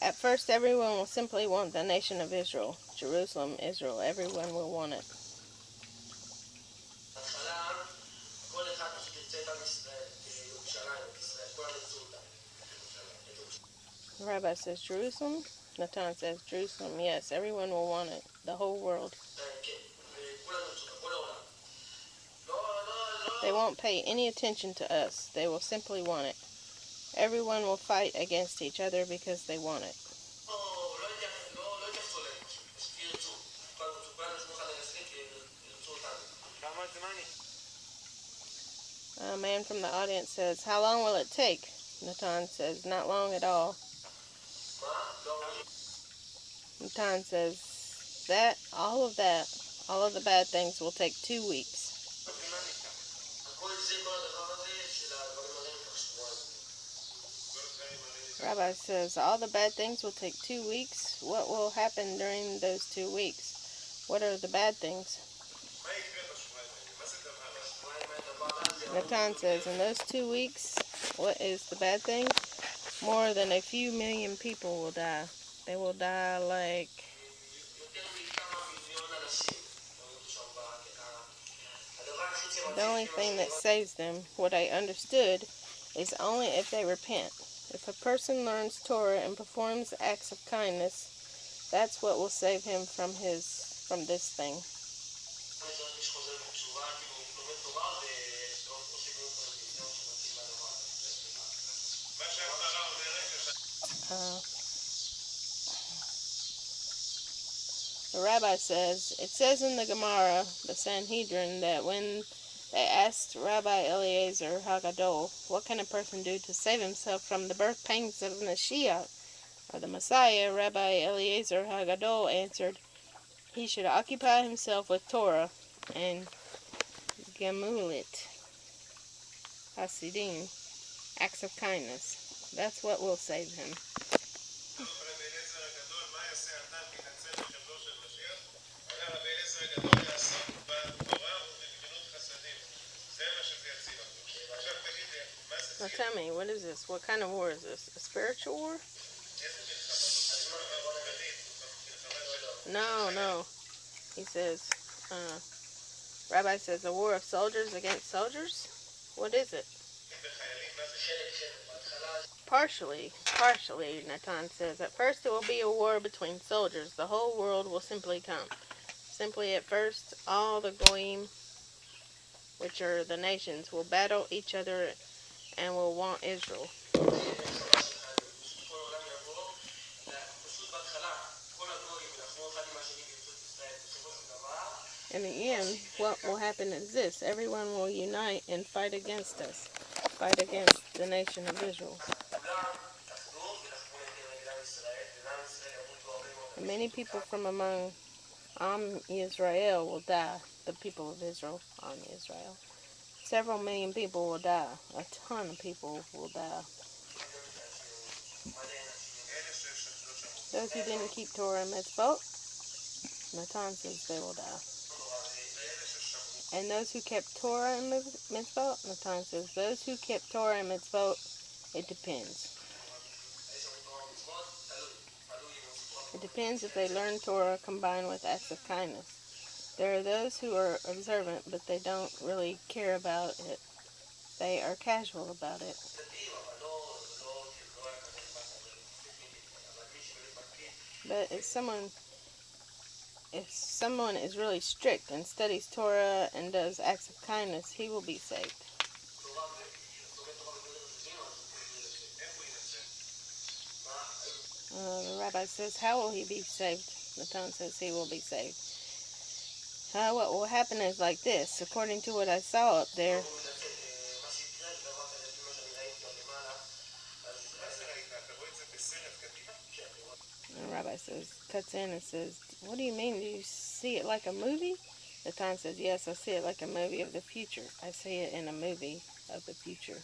At first, everyone will simply want the nation of Israel. Jerusalem, Israel. Everyone will want it. The rabbi says Jerusalem. Natan says Jerusalem. Yes, everyone will want it. The whole world. They won't pay any attention to us. They will simply want it. Everyone will fight against each other because they want it. A man from the audience says, "How long will it take?" Natan says, "Not long at all." Natan says, all of the bad things will take 2 weeks. Rabbi says, all the bad things will take 2 weeks. What will happen during those 2 weeks? What are the bad things? Natan says, in those 2 weeks, what is the bad thing? More than a few million people will die. They will die like... The only thing that saves them, what I understood, is only if they repent. If a person learns Torah and performs acts of kindness, that's what will save him from this thing. The rabbi says, it says in the Gemara, the Sanhedrin, that when they asked Rabbi Eliezer Hagadol, what can a person do to save himself from the birth pangs of Mashiach, or the Messiah, Rabbi Eliezer Hagadol answered, he should occupy himself with Torah and Gemulit Hasidim, acts of kindness. That's what will save him. Now tell me, what is this? What kind of war is this? A spiritual war? No. He says, Rabbi says, a war of soldiers against soldiers? What is it? Partially, Natan says. At first it will be a war between soldiers. The whole world will simply come. Simply at first, all the Goyim, which are the nations, will battle each other and will want Israel. In the end, what will happen is this. Everyone will unite and fight against us. Fight against the nation of Israel. And many people from among Israel will die. The people of Israel, Israel. Several million people will die. A ton of people will die. Those who didn't keep Torah and mitzvot, Natan says they will die. And those who kept Torah and mitzvot, Natan says those who kept Torah and mitzvot, it depends. It depends if they learn Torah combined with acts of kindness. There are those who are observant, but they don't really care about it. They are casual about it. But if someone is really strict and studies Torah and does acts of kindness, he will be saved. The rabbi says, how will he be saved? Natan says he will be saved. What will happen is like this. According to what I saw up there, the rabbi cuts in and says, what do you mean? Do you see it like a movie? Natan says, yes, I see it like a movie of the future. I see it in a movie of the future.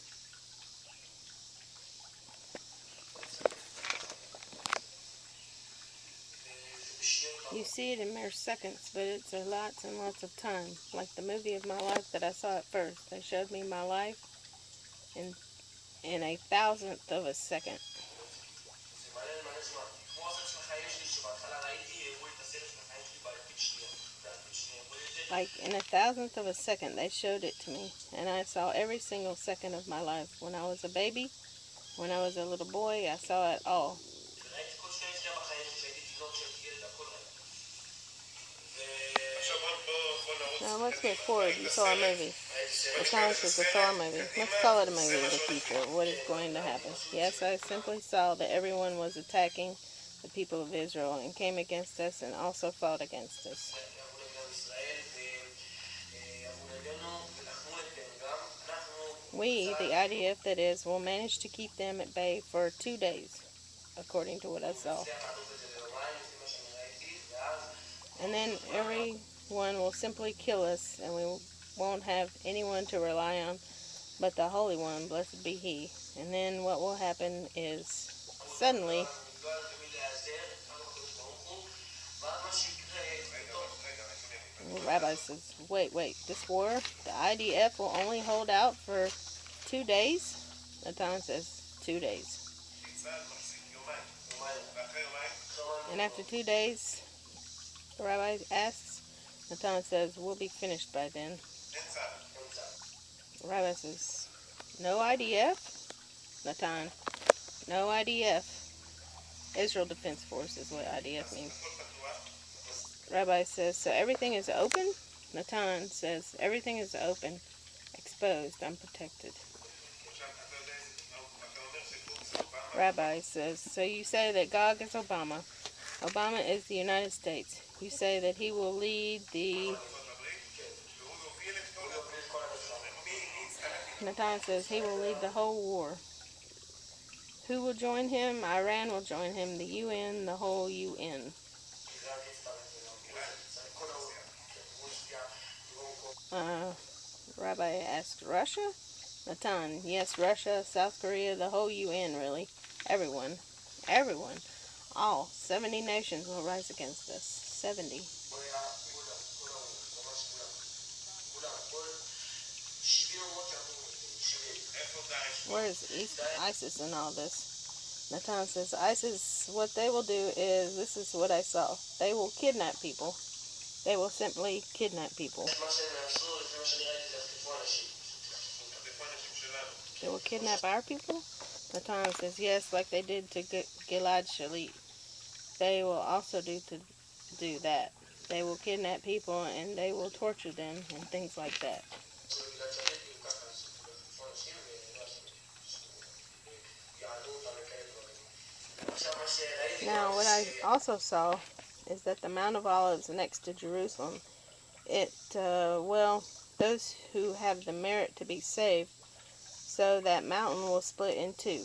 You see it in mere seconds, but it's lots and lots of time. Like the movie of my life that I saw at first. They showed me my life in a thousandth of a second. Like in a thousandth of a second, they showed it to me, and I saw every single second of my life. When I was a baby, when I was a little boy, I saw it all. Now let's move forward. You saw a movie. The Times says I saw a movie. Let's call it a movie of the future. What is going to happen? Yes, I simply saw that everyone was attacking the people of Israel and came against us and also fought against us. We, the IDF that is, will manage to keep them at bay for 2 days, according to what I saw. And then everyone will simply kill us, and we won't have anyone to rely on but the Holy One, blessed be He. And then what will happen is, suddenly, the rabbi says, wait, this war, the IDF will only hold out for 2 days? Natan says, 2 days. And after 2 days, the rabbi asks, Natan says, we'll be finished by then. The rabbi says, no IDF? Natan, no IDF. Israel Defense Force is what IDF means. Rabbi says, so everything is open? Natan says, everything is open, exposed, unprotected. Rabbi says, so you say that Gog is Obama. Obama is the United States. You say that he will lead the... Natan says he will lead the whole war. Who will join him? Iran will join him, the UN, the whole UN. Rabbi asked, Russia? Natan, yes, Russia, South Korea, the whole UN, really. Everyone. All 70 nations will rise against us. 70. Where is ISIS in all this? Natan says, ISIS, what they will do is, this is what I saw. They will kidnap people. They will simply kidnap people. They will kidnap our people? Natan says, yes, like they did to Gilad Shalit. They will also do that. They will kidnap people and they will torture them and things like that. Now, what I also saw is that the Mount of Olives next to Jerusalem, those who have the merit to be saved, so that mountain will split in two.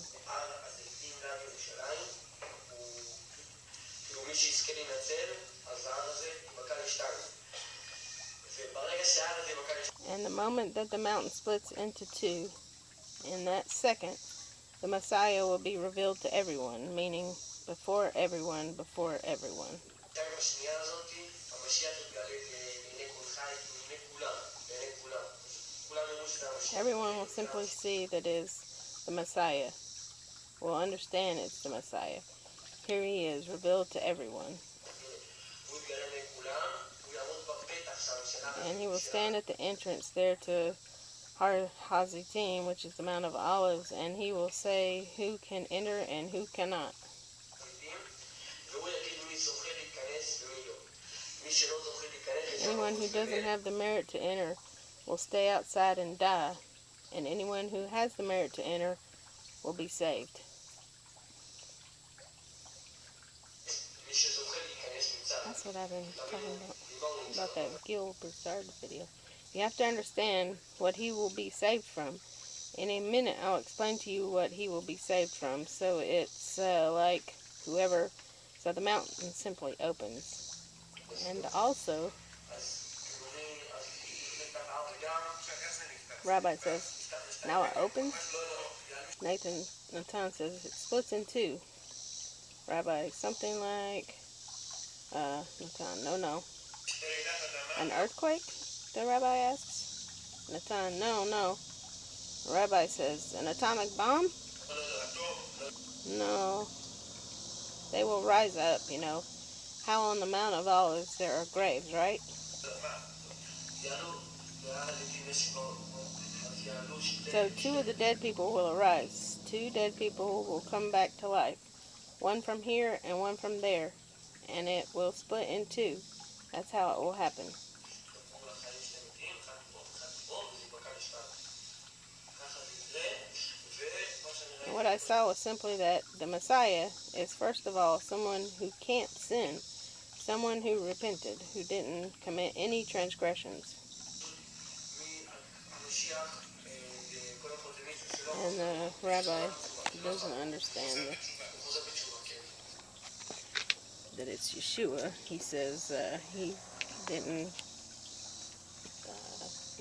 And the moment that the mountain splits into two, in that second, the Messiah will be revealed to everyone, meaning before everyone. Everyone will simply see that is the Messiah, will understand it's the Messiah. Here he is, revealed to everyone. And he will stand at the entrance there to Har Hazitim, which is the Mount of Olives, and he will say who can enter and who cannot. Anyone who doesn't have the merit to enter will stay outside and die, and anyone who has the merit to enter will be saved. That's what I've been talking about that Gil Broussard video. You have to understand what he will be saved from. In a minute, I'll explain to you what he will be saved from. So it's like whoever, so the mountain simply opens. And also, Rabbi says, now it opens. Natan says it splits in two. Rabbi, something like, Natan, no. An earthquake? The rabbi asks. Natan, no. The rabbi says, an atomic bomb? No. they will rise up, How on the Mount of Olives there are graves, right? So 2 of the dead people will arise. 2 dead people will come back to life. One from here and one from there. And it will split in 2. That's how it will happen. And what I saw was simply that the Messiah is, first of all, someone who can't sin. Someone who repented, who didn't commit any transgressions. And the rabbi doesn't understand that it's Yeshua. He says he didn't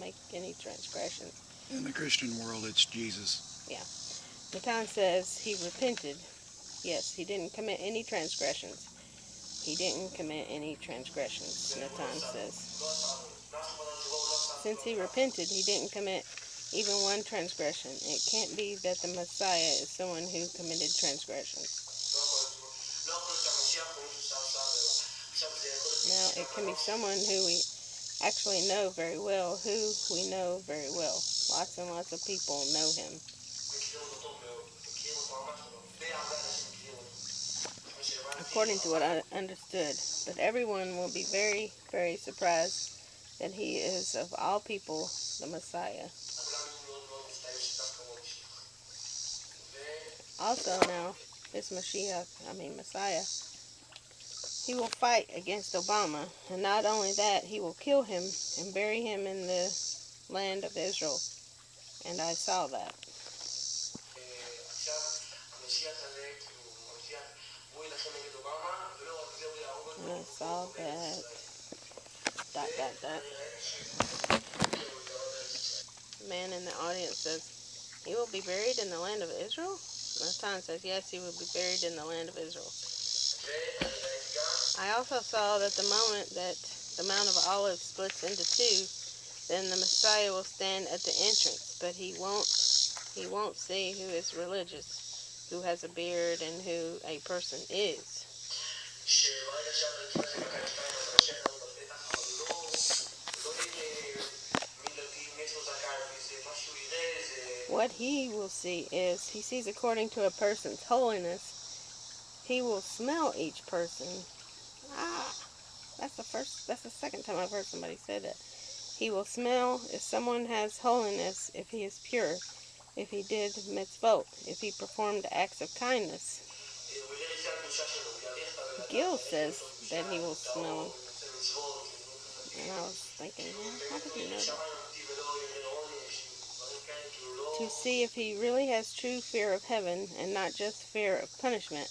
make any transgressions. In the Christian world, it's Jesus. Yeah. Natan says he repented. Yes, he didn't commit any transgressions. He didn't commit any transgressions, Natan says. Since he repented, he didn't commit even one transgression. It can't be that the Messiah is someone who committed transgressions. Now, it can be someone who we actually know very well, who we know very well. Lots and lots of people know him. According to what I understood. But everyone will be very, very surprised that he is, of all people, the Messiah. Also now, this Messiah, he will fight against Obama. And not only that, he will kill him and bury him in the land of Israel. And I saw that. And I saw that. ... The man in the audience says, he will be buried in the land of Israel? Natan says, yes, he will be buried in the land of Israel. I also saw that the moment that the Mount of Olives splits into 2, then the Messiah will stand at the entrance, but he won't see who is religious, who has a beard, and who a person is. What he will see is, he sees according to a person's holiness. He will smell each person. That's the second time I've heard somebody say that. He will smell if someone has holiness, if he is pure, if he did mitzvot, if he performed acts of kindness. Gil says that he will smell. And I was thinking, how did he know that? To see if he really has true fear of heaven and not just fear of punishment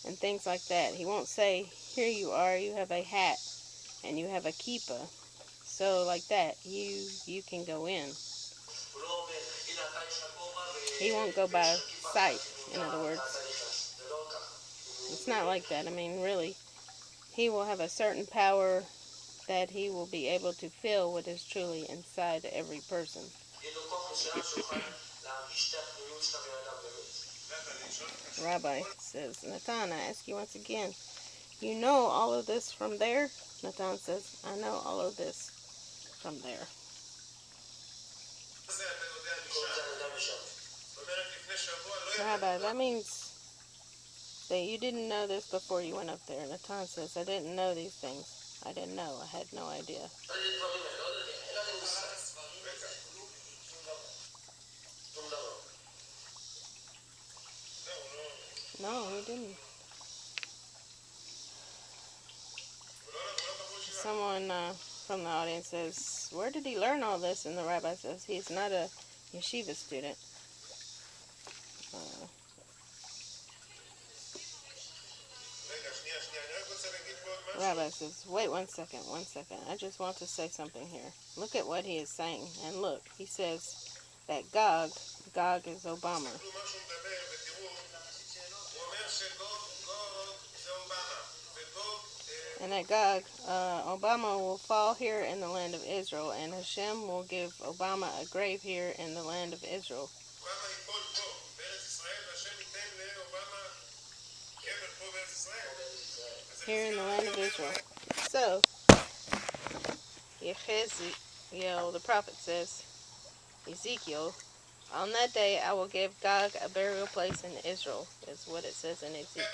and things like that. He won't say, here you are, you have a hat and you have a kippah. So like that, you can go in. He won't go by sight, in other words. It's not like that. Really, he will have a certain power that he will be able to feel what is truly inside every person. Rabbi says, Natan, I ask you once again, you know all of this from there? Natan says, I know all of this from there. Rabbi, that means that you didn't know this before you went up there. Natan says, I didn't know these things. I didn't know. I had no idea. No, he didn't. Someone from the audience says, where did he learn all this? And the rabbi says, he's not a yeshiva student. Rabbi says, wait one second. I just want to say something here. Look at what he is saying. And look, he says that Gog is Obama. And that Gog, Obama will fall here in the land of Israel, and Hashem will give Obama a grave here in the land of Israel. here in the land of Israel. So, Yeheziel, the prophet, says, Ezekiel, on that day I will give Gog a burial place in Israel, is what it says in Ezekiel.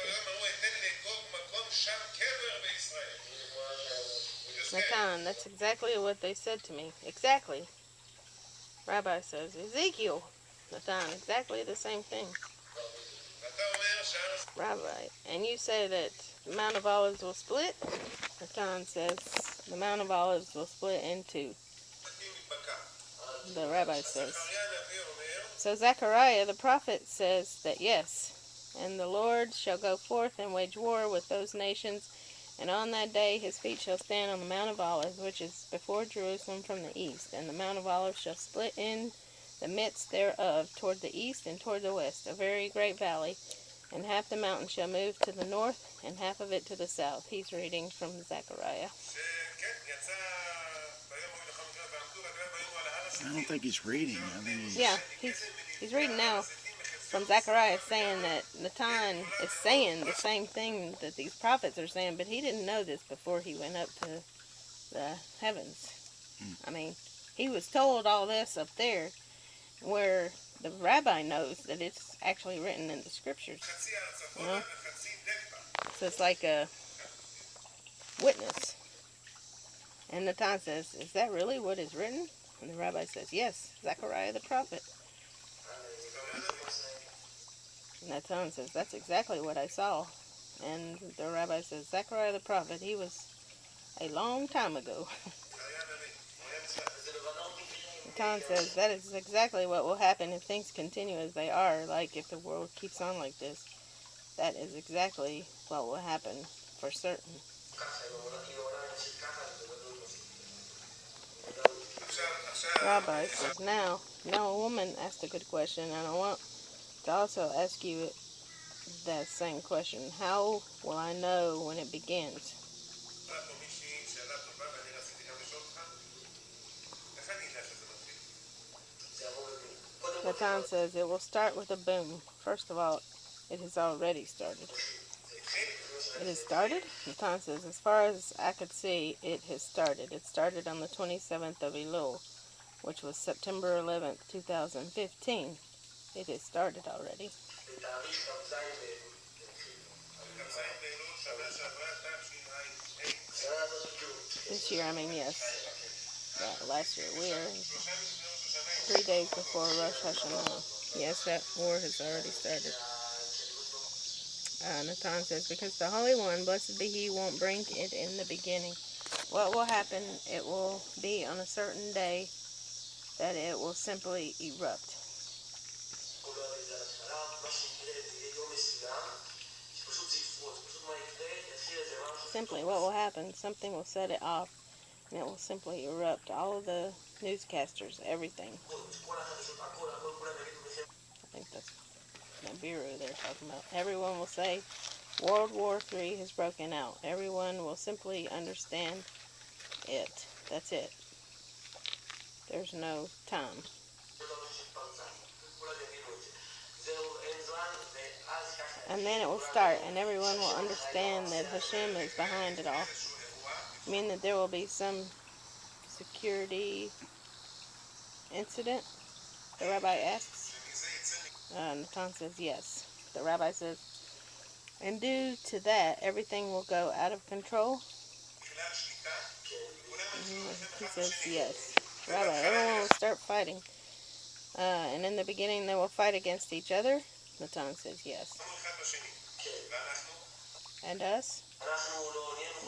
Natan, that's exactly what they said to me. Exactly. Rabbi says, Ezekiel. Natan, exactly the same thing. Rabbi, and you say that the Mount of Olives will split? Natan says, the Mount of Olives will split in two. The rabbi says. So Zechariah the prophet says that yes, and the Lord shall go forth and wage war with those nations, and on that day his feet shall stand on the Mount of Olives, which is before Jerusalem from the east, and the Mount of Olives shall split in the midst thereof toward the east and toward the west, a very great valley, and half the mountain shall move to the north, and half of it to the south. He's reading from Zechariah. I don't think he's reading. I think he's reading now from Zechariah, saying that Natan is saying the same thing that these prophets are saying, but he didn't know this before he went up to the heavens. I mean, he was told all this up there, where the rabbi knows that it's actually written in the scriptures. You know? So it's like a witness. And Natan says, is that really what is written? And the rabbi says, yes, Zechariah the prophet. And Natan says, that's exactly what I saw. And the rabbi says, Zechariah the prophet, he was a long time ago. Natan says, that is exactly what will happen if things continue as they are, like if the world keeps on like this. That is exactly what will happen for certain. Rabbi says, now a woman asked a good question, and I want to also ask you that same question. How will I know when it begins? Natan says, it will start with a boom. First of all, it has already started. It has started? Natan says, as far as I could see, it has started. It started on the 27th of Elul, which was September 11th, 2015. It has started already. This year, yes. Last year, we are 3 days before Rosh Hashanah. Yes, that war has already started. Natan says, because the Holy One, blessed be He, won't bring it in the beginning. What will happen? It will be on a certain day that it will simply erupt. Simply, what will happen? Something will set it off, and it will simply erupt. All of the newscasters, everything. I think that's Nibiru they're talking about. Everyone will say, World War III has broken out. Everyone will simply understand it. That's it. There's no time. And then it will start, and everyone will understand that Hashem is behind it all. I mean that there will be some security incident? The rabbi asks. Natan says yes. The rabbi says, and due to that, everything will go out of control? He says yes. Rabbi, everyone will start fighting. And in the beginning they will fight against each other? Natan says yes. And us?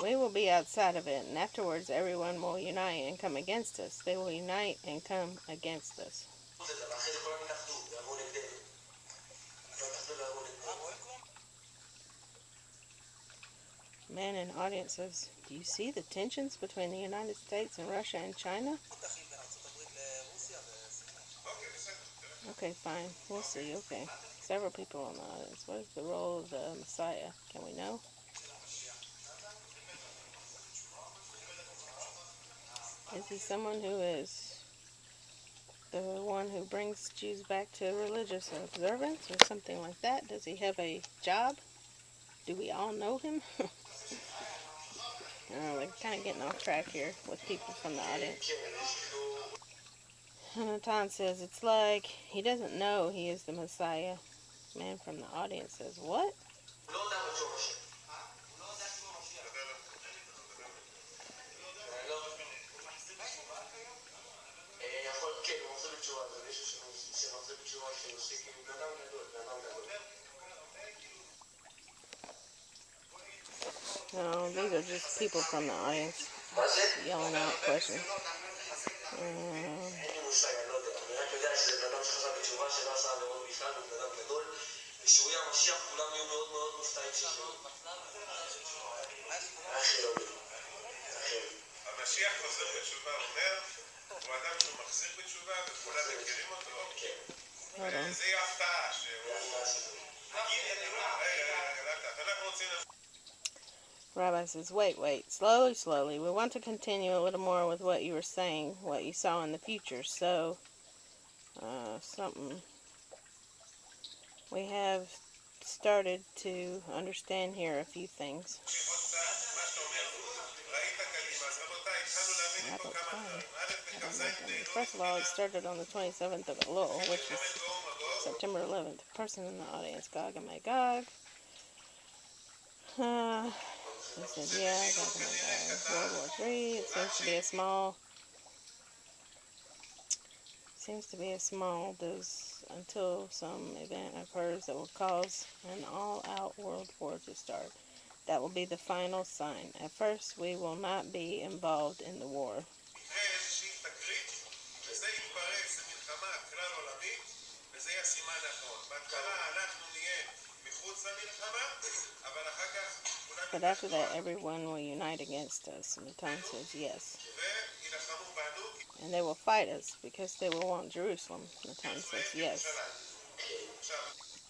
We will be outside of it, and afterwards everyone will unite and come against us. They will unite and come against us. Man in the audience says, do you see the tensions between the United States and Russia and China? Okay, fine. We'll see. Okay. Several people in the audience. What is the role of the Messiah? Can we know? Is he someone who is the one who brings Jews back to religious observance or something like that? Does he have a job Do we all know him? We're kind of getting off track here with people from the audience. Natan says, it's like he doesn't know he is the Messiah. Man from the audience says, what? No, these are just people from the audience yelling out questions. Hold on. Rabbi says, wait, slowly. We want to continue a little more with what you were saying, what you saw in the future. So, we have started to understand here a few things. First of all, it started on the 27th of Elul, which is September 11th. Person in the audience, Gog and Magog. He said, yeah, Gog and Magog. World War III. It seems to be a small dose until some event occurs that will cause an all-out world war to start. That will be the final sign. At first, we will not be involved in the war. But after that, everyone will unite against us. And Natan says yes. And they will fight us because they will want Jerusalem. Natan says yes.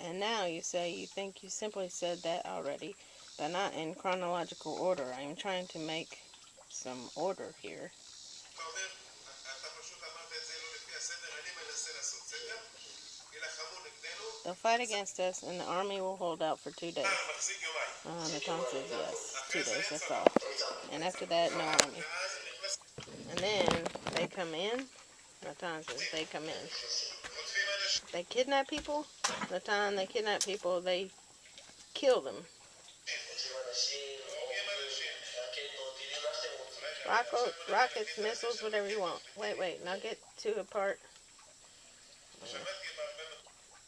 And now you say you think you simply said that already, but not in chronological order. I am trying to make some order here. They'll fight against us, and the army will hold out for 2 days. Natan says yes, 2 days, that's all. And after that, no army. And then they come in. Natan says they come in. They kidnap people. Natan, they kidnap people. They kill them. Rockets, missiles, whatever you want. Wait. Now get to a part.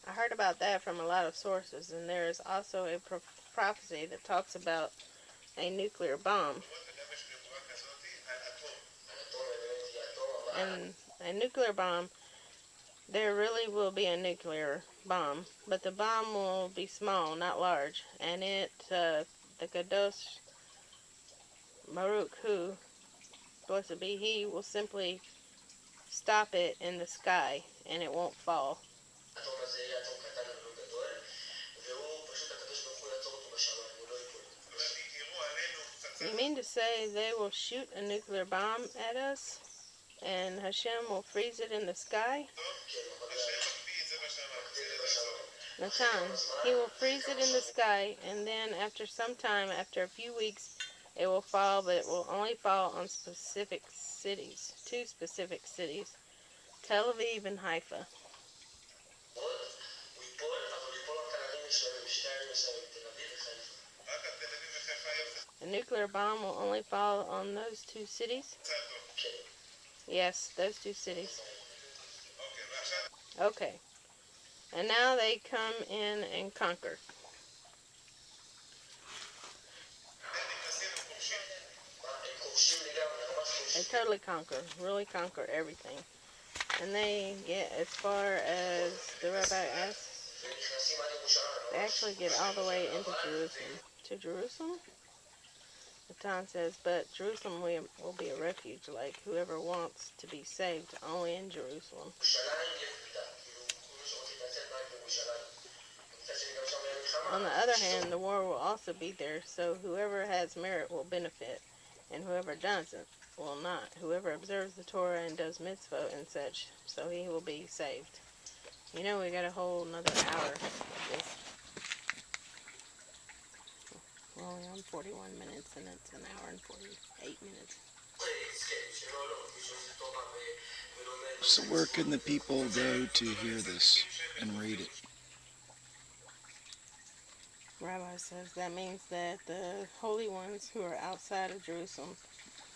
I heard about that from a lot of sources, and there is also a prophecy that talks about a nuclear bomb. And a nuclear bomb, there really will be a nuclear bomb, but the bomb will be small, not large, and the Kadosh Baruch Hu, blessed be He, will simply stop it in the sky, and it won't fall. You mean to say they will shoot a nuclear bomb at us, and Hashem will freeze it in the sky? Natan, He will freeze it in the sky, and then after some time, after a few weeks, it will fall, but it will only fall on specific cities, 2 specific cities, Tel Aviv and Haifa. The nuclear bomb will only fall on those 2 cities? Yes, those 2 cities. Okay. And now they come in and conquer. They totally conquer, really conquer everything. And they get as far as the rabbi asks. They actually get all the way into Jerusalem. To Jerusalem? Natan says, but Jerusalem will be a refuge, like whoever wants to be saved only in Jerusalem. On the other hand, the war will also be there, so whoever has merit will benefit, and whoever doesn't will not. Whoever observes the Torah and does mitzvot and such, so he will be saved. You know, we got a whole another hour of this. We're only on 41 minutes, and it's an hour and 48 minutes. So where can the people go to hear this and read it? Rabbi says that means that the holy ones who are outside of Jerusalem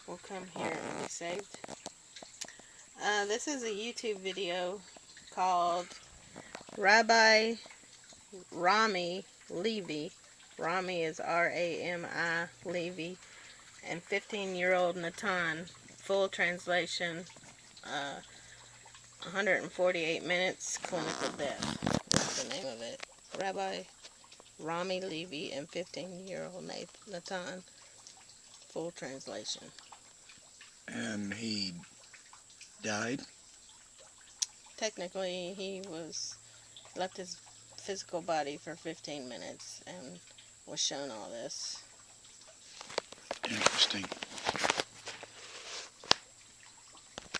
will come here and be saved. This is a YouTube video called Rabbi Rami Levi. Rami is R-A-M-I, Levi, and 15-year-old Natan. Full translation, 148 minutes, clinical death. That's the name of it. Rabbi Rami Levi and 15-year-old Natan. Full translation. And he died? Technically, he left his physical body for 15 minutes and was shown all this. Interesting.